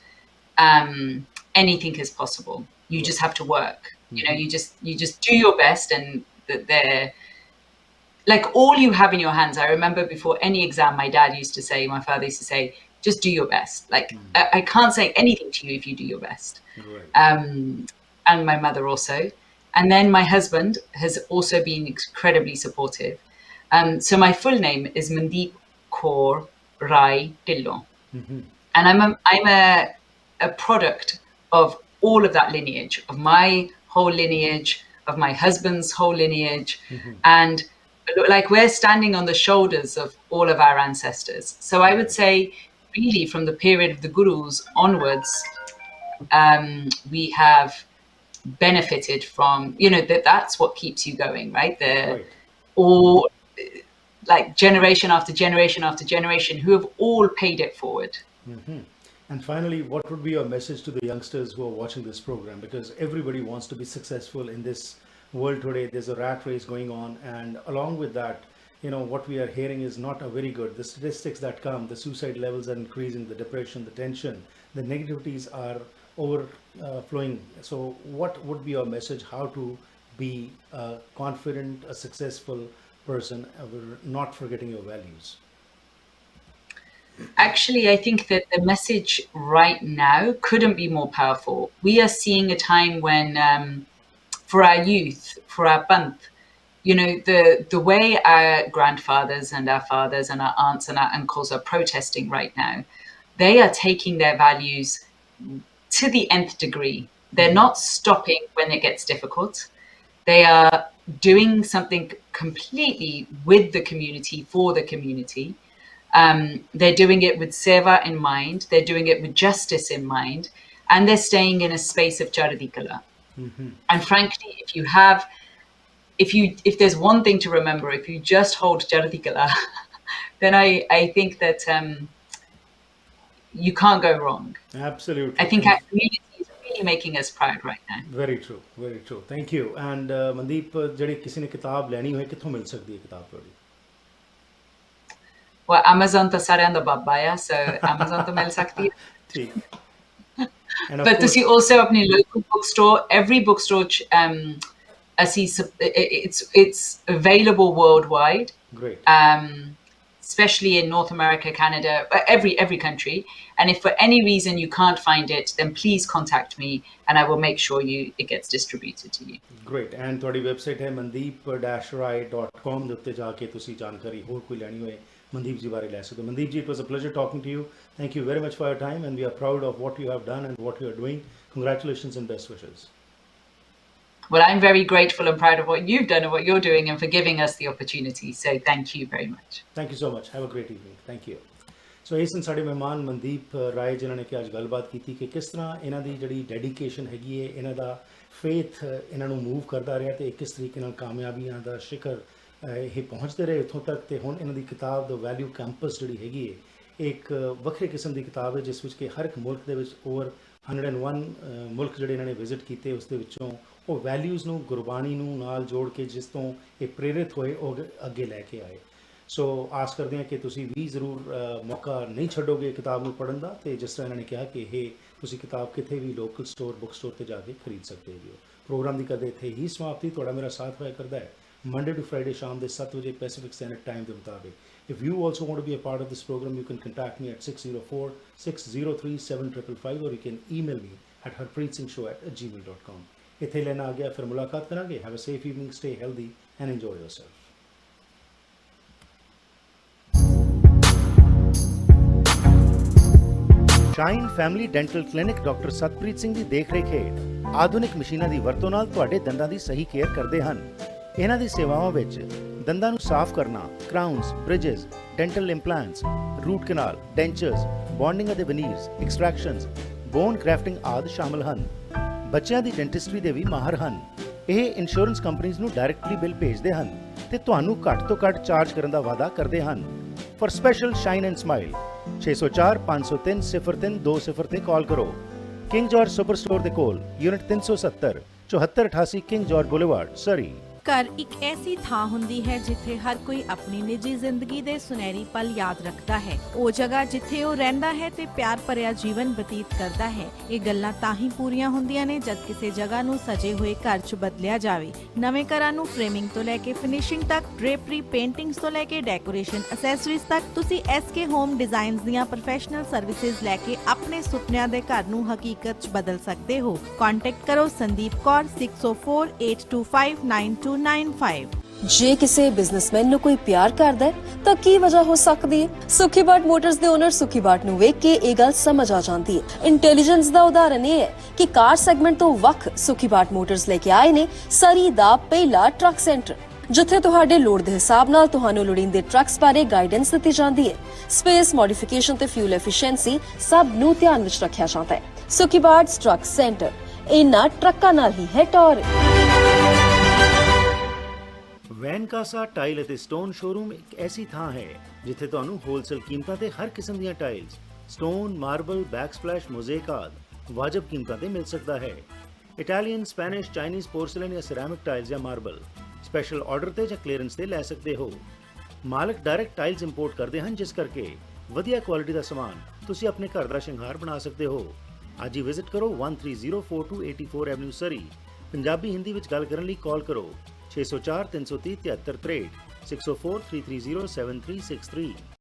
anything is possible. You just have to work. You just do your best, and they're like all you have in your hands. I remember before any exam, my dad used to say, my father used to say, just do your best. Like I can't say anything to you if you do your best. Right. And my mother also. And then my husband has also been incredibly supportive. So my full name is Mandeep Kaur Rai Dhillon. And I'm a product of all of that lineage, of my whole lineage, of my husband's whole lineage. And like we're standing on the shoulders of all of our ancestors. So I would say really from the period of the gurus onwards, we have benefited from, that's what keeps you going, right? Right. Or like generation after generation after generation who have all paid it forward. And finally, what would be your message to the youngsters who are watching this program? Because everybody wants to be successful in this world today. There's a rat race going on, and along with that, what we are hearing is not a very good. The statistics that come, the suicide levels are increasing, the depression, the tension, the negativities are overflowing. So what would be your message? How to be a confident, a successful person, not forgetting your values? Actually, I think that the message right now couldn't be more powerful. We are seeing a time when, for our youth, for our panth, the way our grandfathers and our fathers and our aunts and our uncles are protesting right now, they are taking their values to the nth degree. They're not stopping when it gets difficult. They are doing something completely with the community, for the community. They're doing it with seva in mind. They're doing it with justice in mind. And they're staying in a space of charadikala. And frankly, if there's one thing to remember, if you just hold charadikala, then I think that you can't go wrong. Absolutely. I think our community is really making us proud right now. Very true, very true. Thank you. And Mandeep, ਜਿਹੜੀ ਕਿਸੇ ਨੇ ਕਿਤਾਬ ਲੈਣੀ ਹੋਏ ਕਿੱਥੋਂ ਮਿਲ ਸਕਦੀ ਹੈ ਕਿਤਾਬ ਤੁਹਾਡੀ? Well, Amazon ਤਾਂ ਸਾਰਿਆਂ ਦਾ ਬਾਬਾ ਆ, so Amazon ਤੋਂ ਮਿਲ ਸਕਦੀ ਹੈ. ਠੀਕ. But ਤੁਸੀਂ also ਆਪਣੀ local bookstore, every bookstore, it's available worldwide. Great. Especially in North America, Canada, every country. And if for any reason you can't find it, then please contact me and I will make sure it gets distributed to you. Great. And ਤੁਹਾਡੀ website ਹੈ mandeep-rai.com ਦੇ ਉੱਤੇ ਜਾ ਕੇ ਤੁਸੀਂ ਜਾਣਕਾਰੀ ਹੋਰ ਕੋਈ ਲੈਣੀ ਹੋਏ Mandeep ji ਬਾਰੇ ਲੈ ਸਕਦੇ ਹੋ. Mandeep ji, it was a pleasure talking to you. Thank you very much for your time, and we are proud of what you have done and what you are doing. Congratulations and best wishes. Well, I'm very grateful and proud of what you've done and what you're doing and for giving us the opportunity. So thank you very much. Thank you so much. Have a great evening. Thank you. So ਇਸ ਸਾਡੇ ਮਹਿਮਾਨ ਮਨਦੀਪ ਰਾਏ ਜਿਨ੍ਹਾਂ ਨੇ ਕਿ ਅੱਜ ਗੱਲਬਾਤ ਕੀਤੀ ਕਿ ਕਿਸ ਤਰ੍ਹਾਂ ਇਹਨਾਂ ਦੀ ਜਿਹੜੀ ਡੈਡੀਕੇਸ਼ਨ ਹੈਗੀ ਹੈ, ਇਹਨਾਂ ਦਾ ਫੇਥ ਇਹਨਾਂ ਨੂੰ ਮੂਵ ਕਰਦਾ ਰਿਹਾ ਤੇ ਕਿਸ ਤਰੀਕੇ ਨਾਲ ਕਾਮਯਾਬੀਆਂ ਦਾ ਸ਼ਿਖਰ ਇਹ ਪਹੁੰਚਦੇ ਰਹੇ ਇੱਥੋਂ ਤੱਕ। ਤੇ ਹੁਣ ਇਹਨਾਂ ਦੀ ਕਿਤਾਬ ਦਾ ਵੈਲਿਊ ਕੈਂਪਸ ਜਿਹੜੀ ਹੈਗੀ ਹੈ ਇੱਕ ਵੱਖਰੇ ਕਿਸਮ ਦੀ ਕਿਤਾਬ ਹੈ ਜਿਸ ਵਿੱਚ ਕਿ ਹਰ ਇੱਕ ਮੁਲਕ ਦੇ ਵਿੱਚ ਓਵਰ 101 ਮੁਲਕ ਜਿਹੜੇ ਇਹਨਾਂ ਨੇ ਵਿਜ਼ਿਟ ਕੀਤੇ ਉਸ ਦੇ ਵਿੱਚੋਂ ਉਹ ਵੈਲਿਊਜ਼ ਨੂੰ ਗੁਰਬਾਣੀ ਨੂੰ ਨਾਲ ਜੋੜ ਕੇ ਜਿਸ ਤੋਂ ਇਹ ਪ੍ਰੇਰਿਤ ਹੋਏ ਉਹ ਅੱਗੇ ਲੈ ਕੇ ਆਏ। ਸੋ ਆਸ ਕਰਦੇ ਹਾਂ ਕਿ ਤੁਸੀਂ ਵੀ ਜ਼ਰੂਰ ਮੌਕਾ ਨਹੀਂ ਛੱਡੋਗੇ ਕਿਤਾਬ ਨੂੰ ਪੜ੍ਹਨ ਦਾ, ਅਤੇ ਜਿਸ ਤਰ੍ਹਾਂ ਇਹਨਾਂ ਨੇ ਕਿਹਾ ਕਿ ਇਹ ਤੁਸੀਂ ਕਿਤਾਬ ਕਿਤੇ ਵੀ ਲੋਕਲ ਸਟੋਰ ਬੁੱਕ ਸਟੋਰ 'ਤੇ ਜਾ ਕੇ ਖਰੀਦ ਸਕਦੇ ਹੋ। ਪ੍ਰੋਗਰਾਮ ਦੀ ਕਰਦੇ ਇੱਥੇ ਹੀ ਸਮਾਪਤੀ। ਤੁਹਾਡਾ ਮੇਰਾ ਸਾਥ ਹੋਇਆ ਕਰਦਾ ਹੈ Monday to Friday ਸ਼ਾਮ ਦੇ 7 ਵਜੇ ਪੈਸੀਫਿਕ ਸਟੈਂਡਰਡ ਟਾਈਮ ਦੇ ਮੁਤਾਬਿਕ। If you also want to be a part of this program, you can contact me at 604-603-7555 or you can email me at harpreetsingh@gmail.com. ਇੱਥੇ ਲੈਣਾ ਆ ਗਿਆ, ਫਿਰ ਮੁਲਾਕਾਤ ਕਰਾਂਗੇ। Have a safe evening, stay healthy and enjoy yourself. Shine family dental clinic doctor Satpreet Singh ਦੀ ਦੇਖ-ਰੇਖ ਹੇਠ ਆਧੁਨਿਕ ਮਸ਼ੀਨਾਂ ਦੀ ਵਰਤੋਂ ਨਾਲ ਤੁਹਾਡੇ ਦੰਦਾਂ ਦੀ ਸਹੀ ਕੇਅਰ ਕਰਦੇ ਹਨ। ਇਹਨਾਂ ਦੀ ਸੇਵਾਵਾਂ ਵਿੱਚ ਦੰਦਾਂ ਨੂੰ ਸਾਫ਼ ਕਰਨਾ, ਕਰਾਊਨਸ, ਬ੍ਰਿਜਸ, ਡੈਂਟਲ ਇੰਪਲਾਂਟਸ, ਰੂਟ ਕਨਾਲ, ਡੈਂਚਰਸ, ਬੌਂਡਿੰਗ ਅਤੇ ਵਨੀਰਸ, ਐਕਸਟ੍ਰੈਕਸ਼ਨਸ, ਬੋਨ ਗ੍ਰੈਫਟਿੰਗ ਆਦਿ ਸ਼ਾਮਲ ਹਨ। ਬੱਚਿਆਂ ਦੀ ਡੈਂਟਿਸਟਰੀ ਦੇ ਵੀ ਮਾਹਰ ਹਨ। ਇਹ ਇੰਸ਼ੋਰੈਂਸ ਕੰਪਨੀਆਂ ਨੂੰ ਡਾਇਰੈਕਟਲੀ ਬਿੱਲ ਭੇਜਦੇ ਹਨ ਤੇ ਤੁਹਾਨੂੰ ਘੱਟ ਤੋਂ ਘੱਟ ਚਾਰਜ ਕਰਨ ਦਾ ਵਾਅਦਾ ਕਰਦੇ ਹਨ। For special shine and smile 604-503-0320 ਤੇ ਕਾਲ ਕਰੋ। ਕਿੰਗ ਜਾਰਜ ਸੁਪਰ ਸਟੋਰ ਦੇ ਕੋਲ, ਯੂਨਿਟ 370, 7488 ਕਿੰਗ ਜਾਰਜ ਬੁਲੇਵਾਰਡ, ਸਰੀ। ਘਰ ਇੱਕ ਐਸੀ ਥਾਂ ਹੁੰਦੀ ਹੈ ਜਿੱਥੇ ਹਰ ਕੋਈ ਆਪਣੀ ਨਿੱਜੀ ਜ਼ਿੰਦਗੀ ਦੇ ਸੁਨਹਿਰੀ ਪਲ ਯਾਦ ਰੱਖਦਾ ਹੈ। ਉਹ ਜਗ੍ਹਾ ਜਿੱਥੇ ਉਹ ਰਹਿੰਦਾ ਹੈ ਤੇ ਪਿਆਰ ਭਰਿਆ ਜੀਵਨ ਬਤੀਤ ਕਰਦਾ ਹੈ। ਇਹ ਗੱਲਾਂ ਤਾਂ ਹੀ ਪੂਰੀਆਂ ਹੁੰਦੀਆਂ ਨੇ ਜਦ ਕਿਸੇ ਜਗ੍ਹਾ ਨੂੰ ਸਜੇ ਹੋਏ ਘਰ 'ਚ ਬਦਲਿਆ ਜਾਵੇ। ਨਵੇਂ ਘਰਾਂ ਨੂੰ ਫਰੇਮਿੰਗ ਤੋਂ ਲੈ ਕੇ ਫਿਨਿਸ਼ਿੰਗ ਤੱਕ, ਡ੍ਰੇਪਰੀ, ਪੇਂਟਿੰਗਸ ਤੋਂ ਲੈ ਕੇ ਡੈਕੋਰੇਸ਼ਨ ਅਸੈਸਰੀਜ਼ ਤੱਕ, ਤੁਸੀਂ SK ਹੋਮ ਡਿਜ਼ਾਈਨਸ ਦੀਆਂ ਪ੍ਰੋਫੈਸ਼ਨਲ ਸਰਵਿਸਿਜ਼ ਲੈ ਕੇ ਆਪਣੇ ਸੁਪਨਿਆਂ ਦੇ ਘਰ ਨੂੰ ਹਕੀਕਤ 'ਚ ਬਦਲ ਸਕਦੇ ਹੋ। ਕੰਟੈਕਟ ਕਰੋ ਸੰਦੀਪ ਕੌਰ 6048259295। ਜੇ ਕਿਸੇ ਬਿਜ਼ਨਸਮੈਨ ਨੂੰ ਕੋਈ ਪਿਆਰ ਕਰਦਾ ਹੈ ਤਾਂ ਕੀ ਵਜ੍ਹਾ ਹੋ ਸਕਦੀ ਹੈ? ਸੁਖੀ ਬਾਟ ਮੋਟਰਸ ਦੇ ਓਨਰ ਸੁਖੀ ਬਾਟ ਨੂੰ ਵੇਖ ਕੇ ਇਹ ਗੱਲ ਸਮਝ ਆ ਜਾਂਦੀ ਹੈ। ਇੰਟੈਲੀਜੈਂਸ ਦਾ ਉਦਾਹਰਨ ਇਹ ਹੈ ਕਿ ਕਾਰ ਸੈਗਮੈਂਟ ਤੋਂ ਵੱਖ ਸੁਖੀ ਬਾਟ ਮੋਟਰਸ ਲੈ ਕੇ ਆਏ ਨੇ ਸਰੀ ਦਾ ਪਹਿਲਾ ਟਰੱਕ ਸੈਂਟਰ। ਜਿੱਥੇ ਤੁਹਾਡੇ ਲੋੜ ਦੇ ਹਿਸਾਬ ਨਾਲ ਤੁਹਾਨੂੰ ਲੋੜੀਂਦੇ ਟਰੱਕਸ ਬਾਰੇ ਗਾਈਡੈਂਸ ਦਿੱਤੀ ਜਾਂਦੀ ਹੈ। ਸਪੇਸ ਮੋਡੀਫਿਕੇਸ਼ਨ ਤੇ ਫਿਊਲ ਐਫੀਸ਼ੀਐਂਸੀ ਸਭ ਨੂੰ ਧਿਆਨ ਵਿੱਚ ਰੱਖਿਆ ਜਾਂਦਾ ਹੈ। ਸੁਖੀ ਬਾਟ ਟਰੱਕ ਸੈਂਟਰ, ਇਹਨਾਂ ਟਰੱਕਾਂ ਨਾਲ ਹੀ ਹੈ ਟੌਰ। ਵੈਨਕਾਸਾ ਟਾਈਲ ਅਤੇ ਸਟੋਨ ਸ਼ੋਰੂਮ ਇੱਕ ਐਸੀ ਥਾਂ ਹੈ ਜਿੱਥੇ ਤੁਹਾਨੂੰ ਹੋਲਸੇਲ ਕੀਮਤਾਂ ਤੇ ਹਰ ਕਿਸਮ ਦੀਆਂ ਟਾਈਲਸ, ਸਟੋਨ, ਮਾਰਬਲ, ਬੈਕਸਪਲੈਸ਼, ਮੋਜ਼ੇਕ ਆਦਿ ਵਾਜਬ ਕੀਮਤਾਂ ਤੇ ਮਿਲ ਸਕਦਾ ਹੈ। ਇਟਾਲੀਅਨ, ਸਪੈਨਿਸ਼, ਚਾਈਨੀਜ਼ ਪੋਰਸਲਨ ਜਾਂ ਸਿਰੈਮਿਕ ਟਾਈਲਸ ਜਾਂ ਮਾਰਬਲ ਸਪੈਸ਼ਲ ਆਰਡਰ ਤੇ ਜਾਂ ਕਲੀਅਰੈਂਸ ਤੇ ਲੈ ਸਕਦੇ ਹੋ। ਮਾਲਕ ਡਾਇਰੈਕਟ ਟਾਈਲਸ ਇੰਪੋਰਟ ਕਰਦੇ ਹਨ, ਜਿਸ ਕਰਕੇ ਵਧੀਆ ਕੁਆਲਿਟੀ ਦਾ ਸਮਾਨ ਤੁਸੀਂ ਆਪਣੇ ਘਰ ਦਾ ਸ਼ਿੰਗਾਰ ਬਣਾ ਸਕਦੇ ਹੋ। ਅੱਜ ਹੀ ਵਿਜ਼ਿਟ ਕਰੋ 1304 84 ਐਵਨਿਊ ਸਰੀ। ਪੰਜਾਬੀ ਹਿੰਦੀ ਵਿੱਚ ਗੱਲ ਕਰਨ ਲਈ ਕਾਲ ਕਰੋ 604 330 7363 604 330 7363।